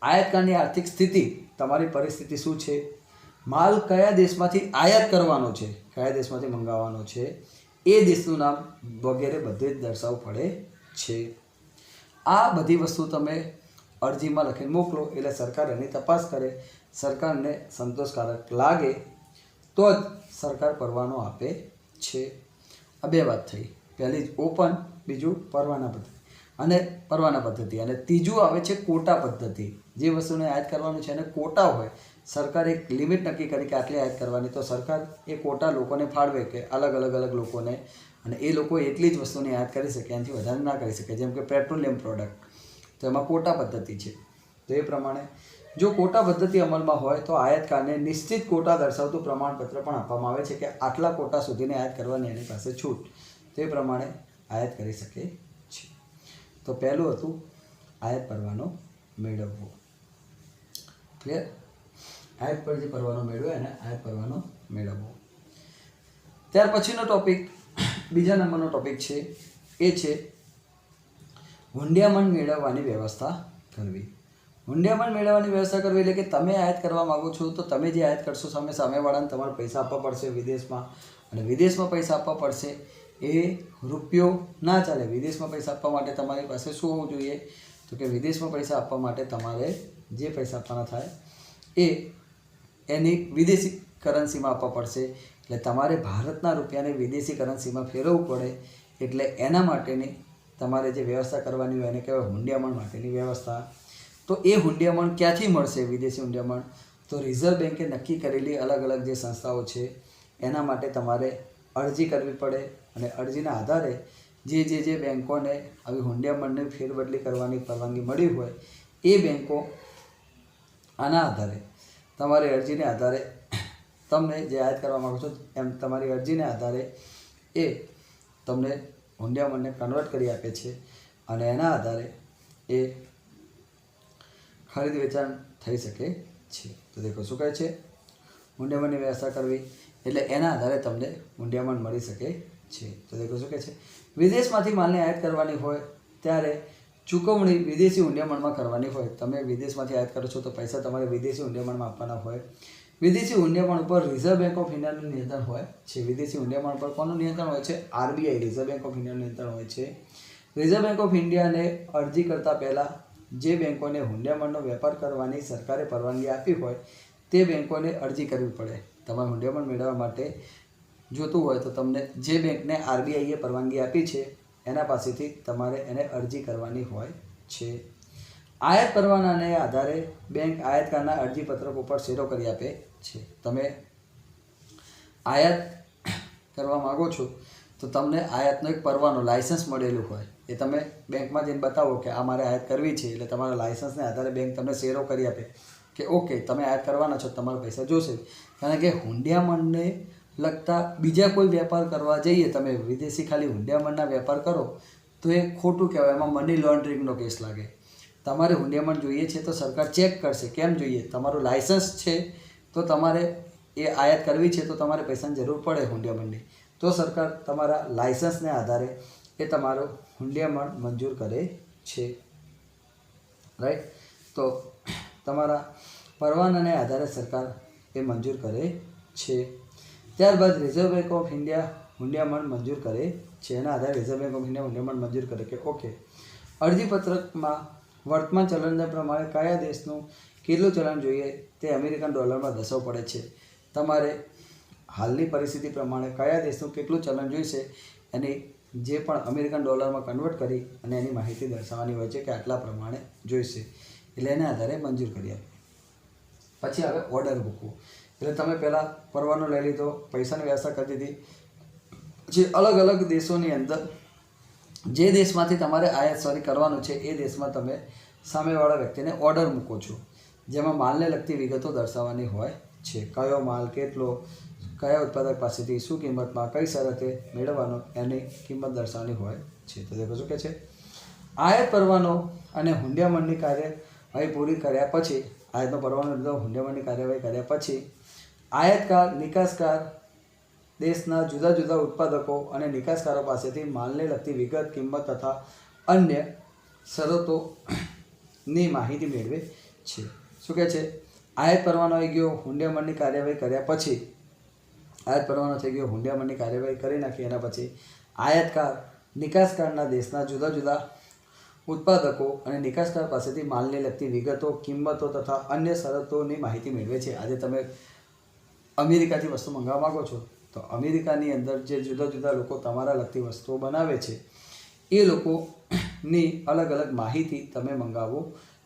આયાતકારની આર્થિક સ્થિતિ, તમારી પરિસ્થિતિ શું છે, માલ કયા દેશમાંથી આયાત કરવાનો છે, કયા દેશમાંથી મંગાવવાનો છે, એ દેશનું નામ વગેરે બધે જ દર્શાવવું પડે છે. આ બધી વસ્તુ તમે અરજીમાં લખીને મોકલો એટલે સરકાર એની તપાસ કરે. સરકારને સંતોષકારક લાગે તો જ સરકાર પરવાનો આપે છે. આ બે વાત થઈ. પહેલી ઓપન, બીજું પરવાના પદ્ધતિ અને ત્રીજું આવે છે કોટા પદ્ધતિ. જે વસ્તુને આયાત કરવાનું છે એને કોટા હોય, સરકાર એક લિમિટ નક્કી કરી કે આટલી આયાત કરવાની, તો સરકાર એ કોટા લોકોને ફાળવે કે અલગ અલગ લોકોને, અને એ લોકો એટલી જ વસ્તુની આયાત કરી શકે, એનાથી વધારે ના કરી શકે. જેમ કે પેટ્રોલિયમ પ્રોડક્ટ, તો એમાં કોટા પદ્ધતિ છે. તો એ પ્રમાણે જો કોટા પદ્ધતિ અમલમાં હોય તો આયાતકારને નિશ્ચિત કોટા દર્શાવતું પ્રમાણપત્ર પણ આપવામાં આવે છે કે આટલા કોટા સુધીની આયાત કરવાની એની પાસે છૂટ. તે પ્રમાણે આયાત કરી શકે છે. તો પહેલું હતું આયાત પરવાનો મેળવવો. ક્લિયર? આયાત પર જે પરવાનો મેળવ્યો એને આયાત પરવાનો મેળવવો. ત્યાર પછીનો ટોપિક, બીજા નંબરનો ટોપિક છે એ છે હુંડિયામણ મેળવવાની વ્યવસ્થા કરવી. હુંડિયામણ મેળવવાની વ્યવસ્થા કરવી એટલે કે તમે આયાત કરવા માગો છો તો તમે જે આયાત કરશો સામેવાળાને તમારે પૈસા આપવા પડશે વિદેશમાં, અને વિદેશમાં પૈસા આપવા પડશે. એ રૂપિયો ના ચાલે. વિદેશમાં પૈસા આપવા માટે તમારી પાસે શું હોવું જોઈએ, તો કે વિદેશમાં પૈસા આપવા માટે તમારે જે પૈસા આપવાના થાય એ એની વિદેશી કરન્સીમાં આપવા પડશે. એટલે તમારે ભારતના રૂપિયાને વિદેશી કરન્સીમાં ફેરવવું પડે. એટલે એના માટેની તમારે જે વ્યવસ્થા કરવાની હોય એને કહેવાય હુંડિયામણ માટેની વ્યવસ્થા. તો એ હુંડિયામણ ક્યાંથી મળશે? વિદેશી હુંડિયામણ તો રિઝર્વ બેન્કે નક્કી કરેલી અલગ અલગ જે સંસ્થાઓ છે એના માટે તમારે અરજી કરવી પડે, અને અરજીના આધારે જે બેન્કોને આવી હુંડિયામણની ફેરબદલી કરવાની પરવાનગી મળી હોય એ બેન્કો આના આધારે તમારી અરજીને આધારે તમને જે આયાત કરવા માગો છો એમ તમારી અરજીને આધારે એ તમને હુંડિયામણને કન્વર્ટ કરી આપે છે, અને એના આધારે એ ખરીદ વેચાણ થઈ શકે છે. તો દેખો શું કહે છે, હુંડિયામણની વ્યવસ્થા કરવી એટલે એના આધારે તમને હુંડિયામણ મળી શકે છે. તો દેખો શું કહે છે, વિદેશમાંથી માલને આયાત કરવાની હોય ત્યારે ચૂકવણી વિદેશી હુંડિયામણમાં કરવાની હોય. તમે વિદેશમાંથી આયાત કરો છો તો પૈસા તમારે વિદેશી હુંડિયામણમાં આપવાના હોય. વિદેશી હુંડિયામણ ઉપર રિઝર્વ બેન્ક ઓફ ઇન્ડિયાનું નિયંત્રણ હોય છે. વિદેશી હુંડિયામણ પર કોનું નિયંત્રણ હોય છે? RBI, રિઝર્વ બેન્ક ઓફ ઇન્ડિયાનું નિયંત્રણ હોય છે. રિઝર્વ બેન્ક ઓફ ઇન્ડિયાને અરજી કરતાં પહેલાં જે બેન્કોને હુંડિયામણનો વેપાર કરવાની સરકારે પરવાનગી આપી હોય તે બેન્કોને અરજી કરવી પડે. તમારે હુંડિયામણ મેળવવા માટે જોતું હોય તો તમને જે બેંકને RBIએ પરવાનગી આપી છે એના પાસેથી તમારે એને અરજી કરવાની હોય છે. આયાત પરવાનાને આધારે બેંક આયાતકારના અરજીપત્રક ઉપર શેરો કરી આપે છે. તમે આયાત કરવા માગો છો તો તમને આયાતનો એક પરવાનો, લાયસન્સ મળેલું હોય એ તમે બેંકમાં જઈને બતાવો કે આ મારે આયાત કરવી છે, એટલે તમારા લાયસન્સને આધારે બેંક તમને શેરો કરી આપે કે ઓકે તમે આયાત કરવાના છો, તમારા પૈસા જોશે. કારણ કે હુંડિયામણને લગતા બીજા કોઈ વેપાર કરવા જઈએ તમે વિદેશી ખાલી હુંડિયામણના વેપાર કરો તો એ ખોટું કહેવાય, એમાં મની લોન્ડરિંગનો કેસ લાગે. તમારે હુંડિયામણ જોઈએ છે તો સરકાર ચેક કરશે. કેમ જોઈએ? તમારું લાયસન્સ છે તો તમારે એ આયાત કરવી છે તો તમારે પૈસાની જરૂર પડે હુંડિયામણની, તો સરકાર તમારા લાયસન્સને આધારે એ તમારો હુંડિયામણ મંજૂર કરે છે. રાઈટ? તો તમારા પરવાનાને આધારે સરકાર એ મંજૂર કરે છે. ત્યારબાદ રિઝર્વ બેન્ક ઓફ ઇન્ડિયા હુંડિયામણ મંજૂર કરે છે. એના આધારે રિઝર્વ બેન્ક ઓફ ઇન્ડિયા હુંડિયામણ મંજૂર કરે કે ઓકે અરજીપત્રકમાં વર્તમાન ચલણના પ્રમાણે કયા દેશનું કેટલું ચલણ જોઈએ તે અમેરિકન ડોલરમાં દર્શાવવું પડે છે. તમારે હાલની પરિસ્થિતિ પ્રમાણે કયા દેશનું કેટલું ચલણ જોઈશે એની જે પણ અમેરિકન ડોલરમાં કન્વર્ટ કરી અને એની માહિતી દર્શાવવાની હોય છે કે આટલા પ્રમાણે જોઈશે, એટલે એના આધારે મંજૂર કરી આપે. પછી આવે ઓર્ડર મૂકવું. એટલે તમે પહેલાં પરવાનો લઈ લીધો, પૈસાની વ્યવસ્થા કરી દીધી, જે અલગ અલગ દેશોની અંદર જે દેશમાંથી તમારે આયાત કરવાનું છે એ દેશમાં તમે સામેવાળા વ્યક્તિને ઓર્ડર મૂકો છો, જેમાં માલને લગતી વિગતો દર્શાવવાની હોય છે. કયો માલ, કેટલો, કયા ઉત્પાદક પાસેથી, શું કિંમતમાં, કઈ શરતે મેળવવાનો, એની કિંમત દર્શાવવાની હોય છે. તો દેખો શું કહે છે, આયાત પરવાનો અને હુંડિયામણની કાર્યવાહી પૂરી કર્યા પછી, આયાતનો પરવાનો લીધો, હુંડિયામણની કાર્યવાહી કર્યા પછી આયાતકાર નિકાસકાર દેશના જુદા જુદા ઉત્પાદકો અને નિકાસકારો પાસેથી માલને લગતી વિગત, કિંમત તથા અન્ય શરતોની માહિતી મેળવે છે. શું કહે છે, આયાત પરવાનો આવી ગયો, હુંડિયામણની કાર્યવાહી કર્યા પછી આયાત પરવાનો થઈ ગયો, હુંડિયામણની કાર્યવાહી કરી નાખી, એના પછી આયાતકાર નિકાસકારના દેશના જુદા જુદા ઉત્પાદકો અને નિકાસકાર પાસેથી માલને લગતી વિગતો, કિંમતો તથા અન્ય શરતોની માહિતી મેળવે છે. આજે તમે અમેરિકાથી વસ્તુ મંગાવવા માગો છો તો અમેરિકાની અંદર જે જુદા જુદા લોકો તમારા લગતી વસ્તુઓ બનાવે છે એ લોકોની અલગ અલગ માહિતી તમે મંગાવો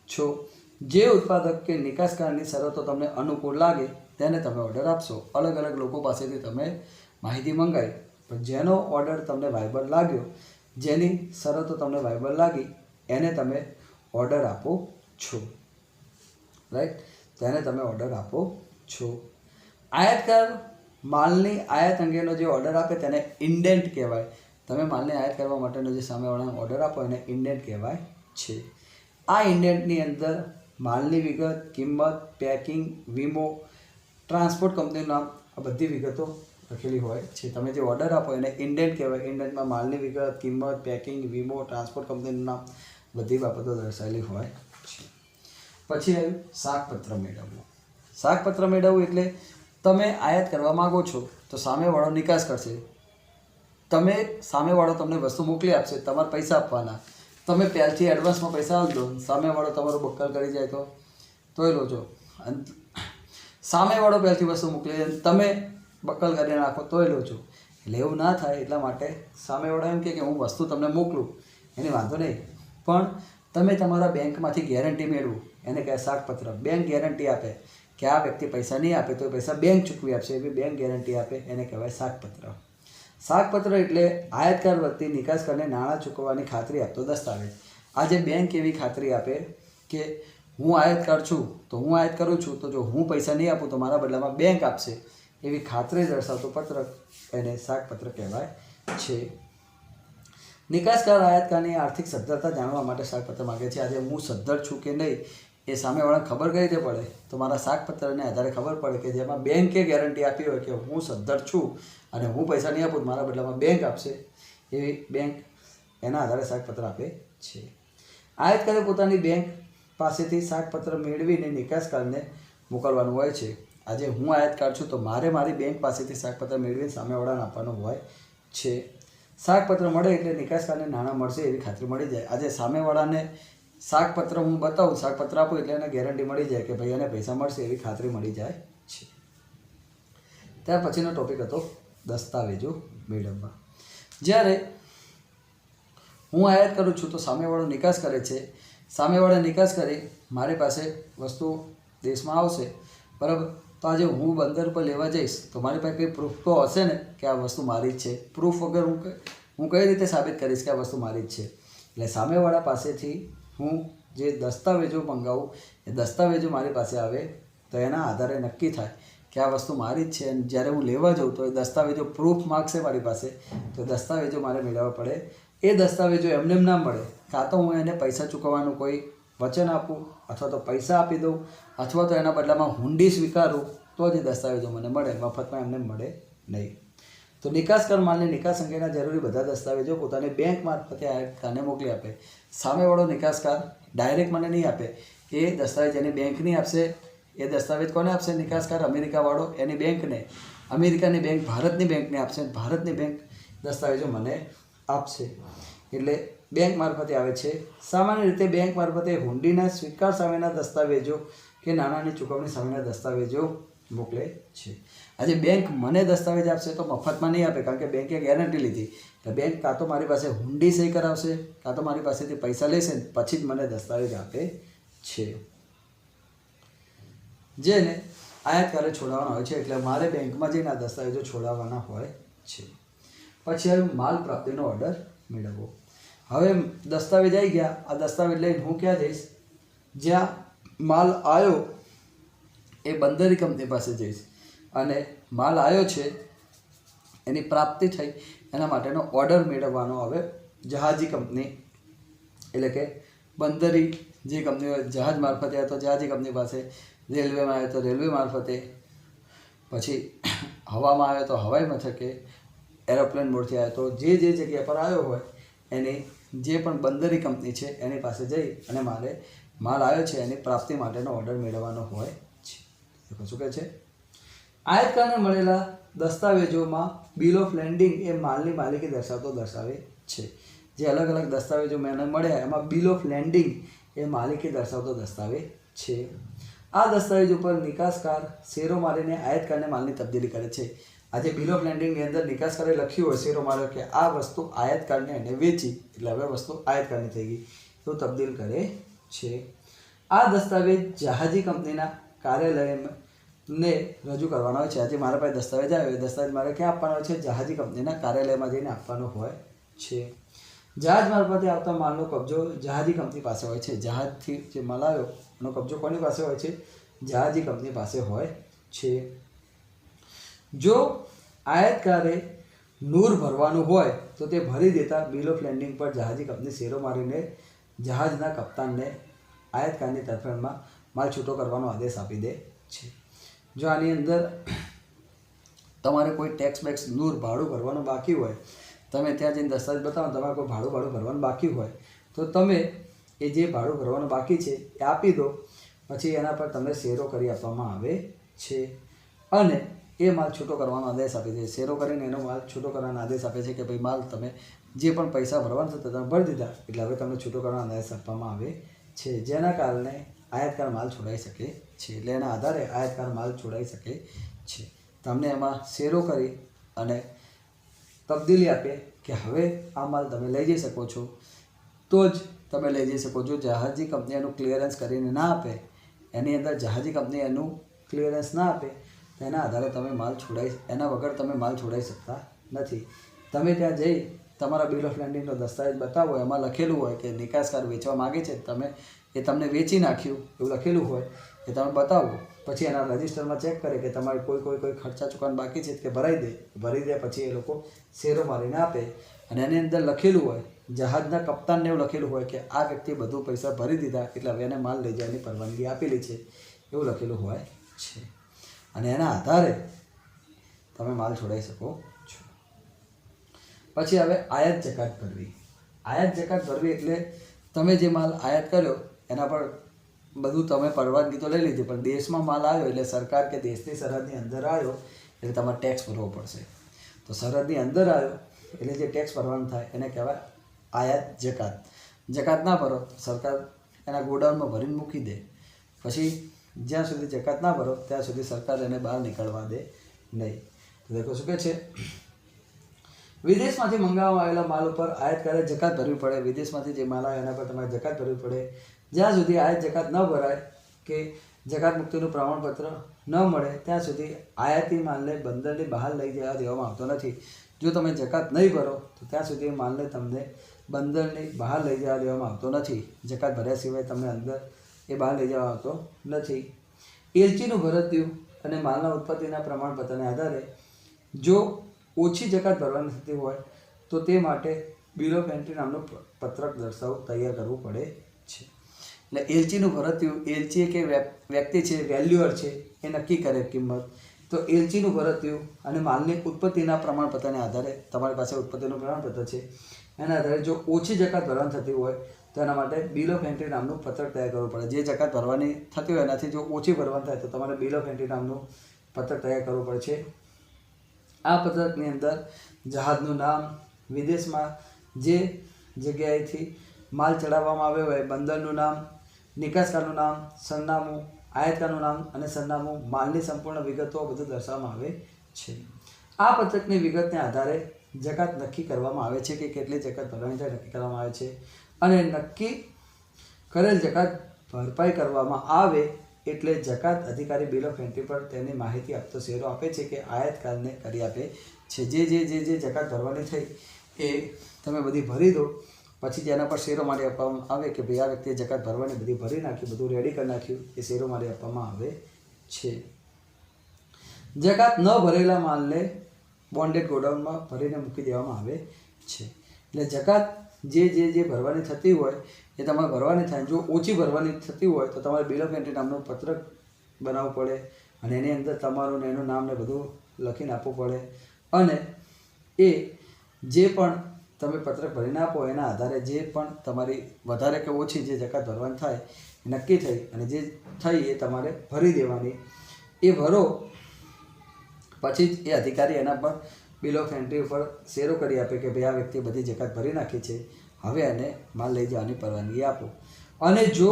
છો. જે ઉત્પાદક કે નિકાસકારની શરતો તમને અનુકૂળ લાગે તેને તમે ઓર્ડર આપશો. અલગ અલગ લોકો પાસેથી તમે માહિતી મંગાવી, પણ જેનો ઓર્ડર તમને વાયબલ લાગ્યો, જેની શરતો તમને વાયબલ લાગી, એને તમે ઓર્ડર આપો છો. રાઈટ, તેને તમે ઓર્ડર આપો છો. આયાતકાર માલની આયાત અંગેનો જે ઓર્ડર આપે તેને ઇન્ડેન્ટ કહેવાય. તમે માલને આયાત કરવા માટેનો જે સામેવાળાને ઓર્ડર આપો એને ઇન્ડેન્ટ કહેવાય છે. આ ઇન્ડેન્ટની અંદર માલની વિગત, કિંમત, પેકિંગ, વીમો, ટ્રાન્સપોર્ટ કંપનીનું નામ, આ બધી વિગતો લખેલી હોય છે. તમે જે ઓર્ડર આપો એને ઇન્ડેન્ટ કહેવાય. ઇન્ડેન્ટમાં માલની વિગત, કિંમત, પેકિંગ, વીમો, ટ્રાન્સપોર્ટ કંપનીનું નામ, બધી બાબતો દર્શાવેલી હોય છે. પછી આવ્યું શાકપત્ર મેળવવું. શાકપત્ર મેળવવું એટલે તમે આયાત કરવા માગો છો તો સામેવાળો નિકાસ કરશે. સામેવાળો તમને વસ્તુ મોકલી આપશે, તમારે પૈસા આપવાના. તમે પહેલથી એડવાન્સમાં પૈસા આપી દો, સામેવાળો તમારું બક્કલ કરી જાય તોય લો છો. સામેવાળો પહેલથી વસ્તુ મોકલી તમે બક્કલ કરી નાખો તોય લો છો. એટલે એવું ના થાય એટલા માટે સામેવાળો એમ કે હું વસ્તુ તમને મોકલું એની વાંધો નહીં, પણ તમે તમારા બેંકમાંથી ગેરંટી મેળવું એને કહે શાકપત્ર. બેંક ગેરંટી આપે કે આ વ્યક્તિ પૈસા નહીં આપે તો પૈસા બેંક ચૂકવી આપશે, એવી બેંક ગેરંટી આપે એને કહેવાય શાકપત્ર. શાકપત્ર એટલે આયાતકાર વ્યક્તિ નિકાસકારને નાણાં ચૂકવવાની ખાતરી આપતો દસ્તાવેજ. આજે બેંક એવી ખાતરી આપે કે હું આયાતકાર છું તો હું આયાત કરું છું, તો જો હું પૈસા નહીં આપું તો મારા બદલામાં બેંક આપશે, એવી ખાતરી દર્શાવતું પત્રક એને શાકપત્ર કહેવાય છે. નિકાસકાર આયાતકારની આર્થિક સદ્ધરતા જાણવા માટે શાકપત્ર માગે છે. આજે હું સદ્ધર છું કે નહીં એ સામેવાળાને ખબર કઈ રીતે પડે, તો મારા શાકપત્રને આધારે ખબર પડે કે જેમાં બેંકે ગેરંટી આપી હોય કે હું સદ્ધર છું અને હું પૈસા નહીં આપું મારા બદલામાં બેંક આપશે, એવી બેંક એના આધારે શાકપત્ર આપે છે. આયાતકારે પોતાની બેંક પાસેથી શાકપત્ર મેળવીને નિકાસકારને મોકલવાનું હોય છે. આજે હું આયાતકાર છું તો મારે મારી બેંક પાસેથી શાકપત્ર મેળવીને સામેવાળાને આપવાનું હોય છે. શાકપત્ર મળે એટલે નિકાસકારને નાણાં મળશે એવી ખાતરી મળી જાય. આજે સામેવાળાને શાકપત્ર હું બતાવું, શાકપત્ર આપું એટલે એને ગેરંટી મળી જાય કે ભાઈ એને પૈસા મળશે એવી ખાતરી મળી જાય છે. ત્યાર પછીનો ટોપિક હતો દસ્તાવેજો મેળવવા. જ્યારે હું આયાત કરું છું તો સામેવાળો નિકાસ કરે છે. સામેવાળા નિકાસ કરી મારી પાસે વસ્તુ દેશમાં આવશે, બરાબર. તો આજે હું બંદર પર લેવા જઈશ તો મારી પાસે કંઈ પ્રૂફ તો હશે ને કે આ વસ્તુ મારી જ છે. પ્રૂફ વગર હું કઈ રીતે સાબિત કરીશ કે આ વસ્તુ મારી જ છે? એટલે સામેવાળા પાસેથી હું જે દસ્તાવેજો મંગાવું એ દસ્તાવેજો મારી પાસે આવે તો એના આધારે નક્કી થાય કે આ વસ્તુ મારી જ છે. અને જ્યારે હું લેવા જાઉં તો એ દસ્તાવેજો પ્રૂફ માગશે મારી પાસે, તો દસ્તાવેજો મારે મેળવવા પડે. એ દસ્તાવેજો એમને એમ ના મળે, કાં તો હું એને પૈસા ચૂકવવાનું કોઈ વચન આપું અથવા તો પૈસા આપી દઉં અથવા તો એના બદલામાં હુંડી સ્વીકારું તો જ એ દસ્તાવેજો મને મળે, મફતમાં એમને મળે નહીં. તો નિકાસકાર માલની નિકાસ અંગેના જરૂરી બધા દસ્તાવેજો પોતાની બેંક મારફતે આયાતકારને મોકલી આપે. સામેવાળો નિકાસકાર ડાયરેક્ટ મને નહીં આપે, એ દસ્તાવેજ એની બેંકની આપશે. એ દસ્તાવેજ કોને આપશે? નિકાસકાર અમેરિકાવાળો એની બેંકને, અમેરિકાની બેંક ભારતની બેંકને આપશે, ભારતની બેંક દસ્તાવેજો મને આપશે. એટલે બેંક મારફતે આવે છે. સામાન્ય રીતે બેંક મારફતે હુંડીના સ્વીકાર સામેના દસ્તાવેજો કે નાણાંની ચૂકવણી સામેના દસ્તાવેજો મોકલે છે। આજે બેંક મને દસ્તાવેજ આપશે તો મફતમાં નહીં આપે, કારણ કે બેંકે ગેરંટી લીધી એટલે બેંક કાં તો મારી પાસે હુંડી સહી કરાવશે, કાં તો મારી પાસેથી પૈસા લેશે પછી જ મને દસ્તાવેજ આપે છે। જેને આયાતકારે છોડાવવાના હોય છે, એટલે મારે બેંકમાં જઈને આ દસ્તાવેજો છોડાવવાના હોય છે। પછી આવ્યું માલ પ્રાપ્તિનો ઓર્ડર મેળવવો। હવે દસ્તાવેજ આવી ગયા, આ દસ્તાવેજ લઈને હું ક્યાં જઈશ? જ્યાં માલ આવ્યો એ બંદરી કંપની પાસે જઈશ અને માલ આવ્યો છે એની પ્રાપ્તિ થઈ એના માટેનો ઓર્ડર મેળવવાનો હવે જહાજી કંપની એટલે કે બંદરી જે કંપની જહાજ મારફતે આવ્યો તો જહાજી કંપની પાસે, રેલવેમાં આવ્યો તો રેલવે મારફતે, પછી હવામાં આવ્યો તો હવાઈ મથકે, એરોપ્લેન મોડથી આવ્યો તો જે જગ્યા પર આવ્યો હોય એની જે પણ બંદરી કંપની છે એની પાસે જઈ અને મારે માલ આવ્યો છે એની પ્રાપ્તિ માટેનો ઓર્ડર મેળવવાનો હોય છે। શું કહે છે? આયાતકારને મળેલા દસ્તાવેજોમાં બિલ ઓફ લેન્ડિંગ એ માલની માલિકી દર્શાવતો દર્શાવે છે। જે અલગ અલગ દસ્તાવેજો મને મળ્યા એમાં બિલ ઓફ લેન્ડિંગ એ માલિકી દર્શાવતો દસ્તાવેજ છે। આ દસ્તાવેજ ઉપર નિકાસકાર શેરો મારીને આયાતકારને માલની તબદીલી કરે છે। આજે બિલ ઓફ લેન્ડિંગની અંદર નિકાસકારે લખ્યું હોય શેરો માર્યો કે આ વસ્તુ આયાતકારને એને વેચી એટલે હવે વસ્તુ આયાતકારની થઈ ગઈ તો તબદીલ કરે છે। આ દસ્તાવેજ જહાજી કંપનીના કાર્યાલયને રજૂ કરવાનો હોય છે। આજે મારા પાસે દસ્તાવેજ આવ્યો એ દસ્તાવેજ મારે ક્યાં આપવાનો હોય છે? જહાજી કંપનીના કાર્યાલયમાં જઈને આપવાનો હોય છે। જહાજ મારફતે આવતા માલનો કબજો જહાજી કંપની પાસે હોય છે। જહાજથી જે માલ આવ્યો એનો કબજો કોની પાસે હોય છે? જહાજી કંપની પાસે હોય છે। જો આયાતકારે નૂર ભરવાનું હોય તો તે ભરી દેતા બિલ ઓફ લેન્ડિંગ પર જહાજી કંપની શેરો મારીને જહાજના કપ્તાનને આયાતકારની તરફેણમાં માલ છૂટો કરવાનો આદેશ આપી દે છે। જો આની અંદર તમારે કોઈ ટેક્સ બેક્સ નૂર ભાડું ભરવાનું બાકી હોય, તમે ત્યાં જઈને દસ્તાવેજ બતાવો તમારે કોઈ ભાડું ભરવાનું બાકી હોય તો તમે એ જે ભાડું ભરવાનું બાકી છે એ આપી દો, પછી એના પર તમને શેરો કરી આપવામાં આવે છે અને એ માલ છૂટો કરવાનો આદેશ આપે છે। શેરો કરીને એનો માલ છૂટો કરવાનો આદેશ આપે છે કે ભાઈ માલ તમે જે પણ પૈસા ભરવાના થતા તમે ભરી દીધા એટલે હવે તમને છૂટો કરવાનો આદેશ આપવામાં આવે છે, જેના કારણે આયાતકાર માલ છોડાઈ શકે છે। એટલે એના આધારે આયાતકાર માલ છોડાઈ શકે છે। તમને એમાં શેરો કરી અને તબદીલી આપે કે હવે આ માલ તમે લઈ જઈ શકો છો તો જ તમે લઈ જઈ શકો છો। જહાજી કંપની એનું ક્લિયરન્સ કરીને ના આપે, એની અંદર જહાજી કંપની એનું ક્લિયરન્સ ના આપે તો એના આધારે તમે માલ એના વગર તમે માલ છોડાઈ શકતા નથી। તમે ત્યાં જઈ તમારા બિલ ઓફ લેન્ડિંગનો દસ્તાવેજ બતાવો, એમાં લખેલું હોય કે નિકાસકાર વેચવા માગે છે, તમે એ તમને વેચી નાખ્યું એવું લખેલું હોય એ તમે બતાવો, પછી એના રજિસ્ટરમાં ચેક કરે કે તમારે કોઈ ખર્ચા ચૂકવવાનું બાકી છે કે ભરી દે પછી એ લોકો શેરો મારીને આપે અને એની અંદર લખેલું હોય જહાજના કપ્તાનને એવું લખેલું હોય કે આ વ્યક્તિ બધું પૈસા ભરી દીધા એટલે હવે એને માલ લઈ જવાની પરવાનગી આપેલી છે એવું લખેલું હોય છે અને એના આધારે તમે માલ છોડાઈ શકો છો। પછી હવે આયાત જકાત ભરવી। આયાત જકાત ભરવી એટલે તમે જે માલ આયાત કર્યો એના પર બધું તમે પરવાનગી તો લઈ લીધી પણ દેશમાં માલ આવ્યો એટલે સરકાર કે દેશની સરહદની અંદર આવ્યો એટલે તમારે ટેક્સ ભરવો પડશે। તો સરહદની અંદર આવ્યો એટલે જે ટેક્સ ભરવાનું થાય એને કહેવાય આયાત જકાત। જકાત ના ભરો તો સરકાર એના ગોડાઉનમાં ભરીને મૂકી દે, પછી જ્યાં સુધી જકાત ના ભરો ત્યાં સુધી સરકાર એને બહાર નીકળવા દે નહીં। તો દેખો શું કહે છે? વિદેશમાંથી મંગાવવામાં આવેલા માલ ઉપર આયાતકારે જકાત ભરવી પડે। વિદેશમાંથી જે માલ આવે એના પર તમારે જકાત ભરવી પડે। જ્યાં સુધી આયાત જકાત ન ભરાય કે જકાત મુક્તિનું પ્રમાણપત્ર ન મળે ત્યાં સુધી આયાતી માલને બંદરની બહાર લઈ જવા દેવામાં આવતો નથી। જો તમે જકાત નહીં ભરો તો ત્યાં સુધી માલને તમને બંદરની બહાર લઈ જવા દેવામાં આવતો નથી। જકાત ભર્યા સિવાય તમને અંદર એ બહાર લઈ જવા આવતો નથી। એલચીનું ભરતિયું અને માલના ઉત્પત્તિના પ્રમાણપત્રને આધારે જો ઓછી જકાત ભરવાની થતી હોય તો તે માટે બિલ ઓફ એન્ટ્રી નામનું પત્રક તૈયાર કરવું પડે છે। એટલે એલચીનું ભરતિયું, એલચી કે વ્યક્તિ છે, વેલ્યુઅર છે, એ નક્કી કરે કિંમત। તો એલચીનું ભરતિયું અને માલની ઉત્પત્તિના પ્રમાણપત્રને આધારે તમારી પાસે ઉત્પત્તિનું પ્રમાણપત્ર છે એના આધારે જો ઓછી જકાત ભરવાની થતી હોય તો એના માટે બિલ ઓફ એન્ટ્રી નામનું પત્રક તૈયાર કરવું પડે। જે જકાત ભરવાની થતી હોય એનાથી જો ઓછી ભરવાની થાય તો તમારે બિલ ઓફ એન્ટ્રી નામનું પત્રક તૈયાર કરવું પડે છે। આ પત્રકની અંદર જહાજનું નામ, વિદેશમાં જે જગ્યાએથી માલ ચડાવવામાં આવ્યો હોય બંદરનું નામ, નિકાસકારનું નામ, સરનામું, આયાતકારનું નામ અને સરનામું, માલની સંપૂર્ણ વિગતો બધું દર્શાવવામાં આવે છે. આ પત્રકની વિગતને આધારે જકાત નક્કી કરવામાં આવે છે કે કેટલી જકાત ભરવાની થાય નક્કી કરવામાં આવે છે અને નક્કી કરેલ જકાત ભરપાઈ કરવામાં આવે એટલે જકાત અધિકારી બિલ ઓફ એન્ટ્રી પર તેની માહિતી આપતો શેરો આપે છે કે આયાતકારને કરી આપે છે. જે જકાત ભરવાની થઈ એ તમે બધી ભરી દો, પછી તેના પર શેરો માટે આપવામાં આવે કે ભાઈ આ વ્યક્તિએ જકાત ભરવાની બધી ભરી નાખી, બધું રેડી કરી નાખ્યું, એ શેરો માટે આપવામાં આવે છે. જકાત ન ભરેલા માલને બોન્ડેડ ગોડાઉનમાં ભરીને મૂકી દેવામાં આવે છે. એટલે જકાત જે ભરવાની થતી હોય એ તમારે ભરવાની થાય. જો ઓછી ભરવાની થતી હોય તો તમારે બિલ ઓફ એન્ટ્રી નામનું પત્રક બનાવવું પડે અને એની અંદર તમારું ને એનું નામ ને બધું લખીને આપવું પડે અને એ જે પણ તમે પત્રક ભરીને આપો એના આધારે જે પણ તમારી વધારે કે ઓછી જે જકાત ભરવાની થાય એ નક્કી થઈ અને જે થઈ એ તમારે ભરી દેવાની. એ ભરો પછી જ એ અધિકારી એના પર બિલ ઓફ એન્ટ્રી ઉપર શેરો કરી આપે કે ભાઈ આ વ્યક્તિએ બધી જકાત ભરી નાખી છે, હવે એને માલ લઈ જવાની પરવાનગી આપો. અને જો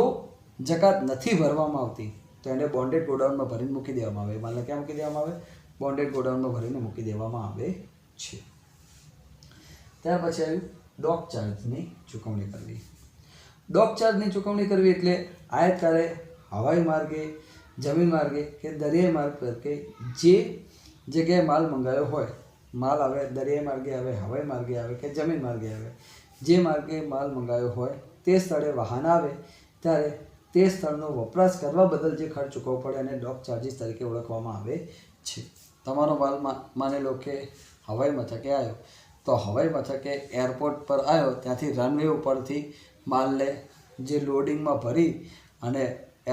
જકાત નથી ભરવામાં આવતી તો એને બોન્ડેડ ગોડાઉનમાં ભરીને મૂકી દેવામાં આવે. માલને ક્યાં મૂકી દેવામાં આવે? બોન્ડેડ ગોડાઉનમાં ભરીને મૂકી દેવામાં આવે છે. ત્યાર પછી આવ્યું ડોક ચાર્જની ચૂકવણી કરવી. ડોક ચાર્જની ચૂકવણી કરવી એટલે આયાતકારે હવાઈ માર્ગે, જમીન માર્ગે કે દરિયાઈ માર્ગ પર કે જે જગ્યાએ માલ મંગાવ્યો હોય, માલ આવે દરિયાઈ માર્ગે આવે, હવાઈ માર્ગે આવે કે જમીન માર્ગે આવે, જે માર્ગે માલ મંગાવ્યો હોય તે સ્થળે વાહન આવે ત્યારે તે સ્થળનો વપરાશ કરવા બદલ જે ખર્ચ ચૂકવવો પડે એને ડોક ચાર્જીસ તરીકે ઓળખવામાં આવે છે. તમારો માલ માની લો કે હવાઈ મથકે આવ્યો, તો હવાઈ મથકે એરપોર્ટ પર આવ્યો, ત્યાંથી રનવે ઉપરથી માલને જે લોડિંગમાં ભરી અને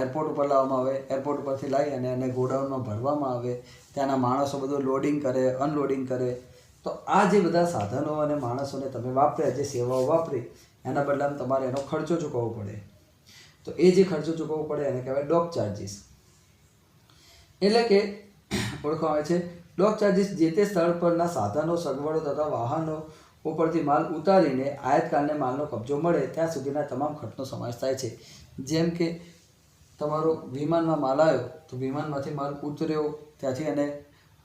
એરપોર્ટ ઉપર લાવવામાં આવે, એરપોર્ટ ઉપરથી લાવી અને એને ગોડાઉનમાં ભરવામાં આવે, ત્યાંના માણસો બધું લોડિંગ કરે, અનલોડિંગ કરે. તો આ જે બધા સાધનો અને માણસોને તમે વાપર્યા, જે સેવાઓ વાપરી, એના બદલામાં તમારે એનો ખર્ચો ચૂકવવો પડે. તો એ જે ખર્ચો ચૂકવવો પડે એને કહેવાય ડોક ચાર્જીસ. એટલે કે ઓળખવામાં આવે છે ડોક ચાર્જીસ જે તે સ્થળ પરના સાધનો, સગવડો તથા વાહનો ઉપરથી માલ ઉતારીને આયાતકારને માલનો કબજો મળે ત્યાં સુધીના તમામ ખર્ચનો સમાવેશ થાય છે. જેમ કે તમારો વિમાનમાં માલ આવ્યો તો વિમાનમાંથી માલ ઉતર્યો, ત્યાંથી એને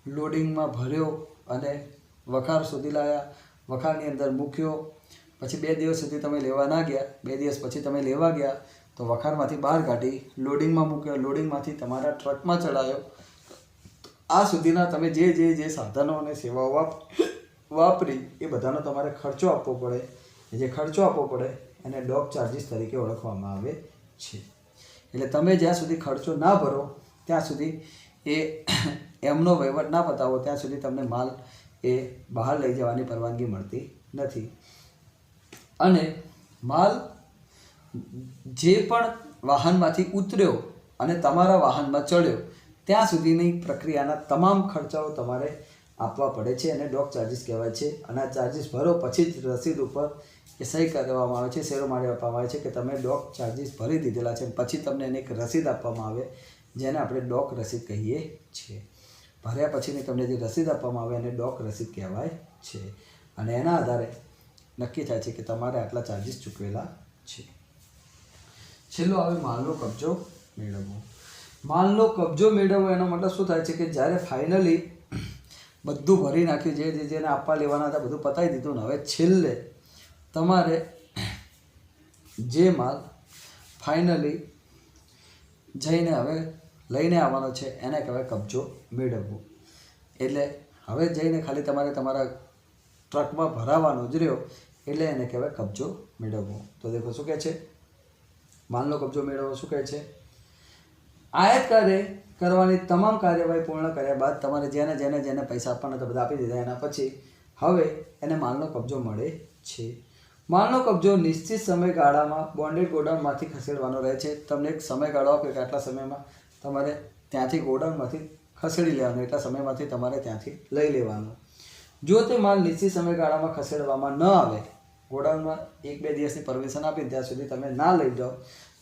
લોડિંગમાં ભર્યો અને વખાર સુધી લાવ્યા, વખારની અંદર મૂક્યો, પછી 2 દિવસ સુધી તમે લેવા ના ગયા, 2 દિવસ પછી તમે લેવા ગયા તો વખારમાંથી બહાર કાઢી લોડિંગમાં મૂક્યો, લોડિંગમાંથી તમારા ટ્રકમાં ચડાવ્યો. આ સુધીના તમે જે સાધનો અને સેવાઓ વાપરી એ બધાનો તમારે ખર્ચો આપવો પડે. જે ખર્ચો આપવો પડે એને ડોક ચાર્જીસ તરીકે ઓળખવામાં આવે છે. એટલે તમે જ્યાં સુધી ખર્ચો ના ભરો ત્યાં સુધી એ એમનો વહીવટ ના પતાવો ત્યાં સુધી તમને માલ એ બહાર લઈ જવાની પરવાનગી મળતી નથી. અને માલ જે પણ વાહનમાંથી ઉતર્યો અને તમારા વાહનમાં ચડ્યો ત્યાં સુધીની પ્રક્રિયાના તમામ ખર્ચાઓ તમારે આપવા પડે છે અને ડોક ચાર્જીસ કહેવાય છે. અને આ ચાર્જીસ ભરો પછી જ રસીદ ઉપર એ સહી કરવામાં આવે છે, શેરો માટે આપવામાં આવે છે કે તમે ડોક ચાર્જીસ ભરી દીધેલા છે. પછી તમને એને એક રસીદ આપવામાં આવે જેને આપણે ડોક રસીદ કહીએ છીએ. ભર્યા પછીની તમને જે રસીદ આપવામાં આવે એને ડોક રસીદ કહેવાય છે. અને એના આધારે નક્કી થાય છે કે તમારે આટલા ચાર્જીસ ચૂકવેલા છે. છેલ્લો આવે માલનો કબજો મેળવવો. માલનો કબજો મેળવવો એનો મતલબ શું થાય છે કે જ્યારે ફાઇનલી બધું ભરી નાખ્યું, જેને આપવા લેવાના હતા બધું પતાવી દીધું ને હવે છેલ્લે તમારે જે માલ ફાઇનલી જઈને હવે લઈને આવવાનો છે એને કહેવાય કબજો મેળવવો. એટલે હવે જઈને ખાલી તમારે તમારા ટ્રકમાં ભરાવાનો જ રહ્યો એટલે એને કહેવાય કબજો મેળવવો. તો દેખો શું કહે છે, માલનો કબજો મેળવવો શું કહે છે? આયાતકારે કરવાની તમામ કાર્યવાહી પૂર્ણ કર્યા બાદ તમારે જેને પૈસા આપવાના હતા બધા આપી દીધા. એના પછી હવે એને માલનો કબજો મળે છે. માલનો કબજો નિશ્ચિત સમયગાળામાં બોન્ડેડ ગોડાઉનમાંથી ખસેડવાનો રહે છે. તમને એક સમયગાળો આપે કે આટલા સમયમાં તમારે ત્યાંથી ગોડાઉનમાંથી ખસેડી લેવાનું, એટલા સમયમાંથી તમારે ત્યાંથી લઈ લેવાનું. જો તે માલ નિશ્ચિત સમયગાળામાં ખસેડવામાં ન આવે, ગોડાઉનમાં 1-2 દિવસની પરમિશન આપીને ત્યાં સુધી તમે ના લઈ જાઓ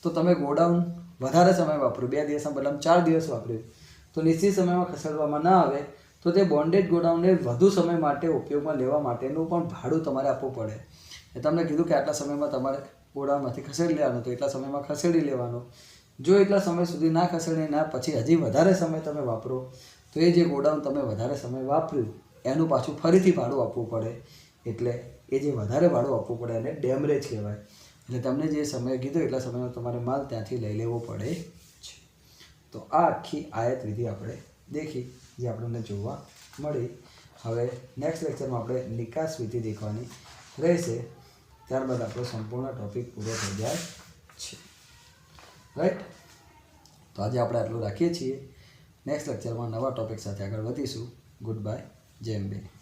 તો તમે ગોડાઉન વધારે સમય વાપર્યું, 2 દિવસના બદલામાં 4 દિવસ વાપર્યું, તો નિશ્ચિત સમયમાં ખસેડવામાં ના આવે તો તે બોન્ડેડ ગોડાઉનને વધુ સમય માટે ઉપયોગમાં લેવા માટેનું પણ ભાડું તમારે આપવું પડે. એ તમને કીધું કે આટલા સમયમાં તમારે ગોડાઉનમાંથી ખસેડી લેવાનું તો એટલા સમયમાં ખસેડી લેવાનું. જો એટલા સમય સુધી ના ખસેડીને ના પછી હજી વધારે સમય તમે વાપરો તો એ જે ગોડાઉન તમે વધારે સમય વાપર્યું એનું પાછું ફરીથી ભાડું આપવું પડે. એટલે એ જે વધારે ભાડું આપવું પડે એને ડેમરેજ કહેવાય. એટલે તમને જે સમય કીધો એટલા સમયમાં તમારે માલ ત્યાંથી લઈ લેવો પડે છે. તો આ આખી આયાત વિધિ આપણે દેખી જે આપણને જોવા મળી. હવે નેક્સ્ટ લેક્ચરમાં આપણે નિકાસ વિધિ દેખવાની રહેશે. ત્યારબાદ આપણો સંપૂર્ણ ટૉપિક પૂરો થઈ જાય છે. રાઈટ. તો આજે આપણે આટલું રાખીએ છીએ. નેક્સ્ટ લેક્ચરમાં નવા ટૉપિક સાથે આગળ વધીશું. Good bye. જય અંબે.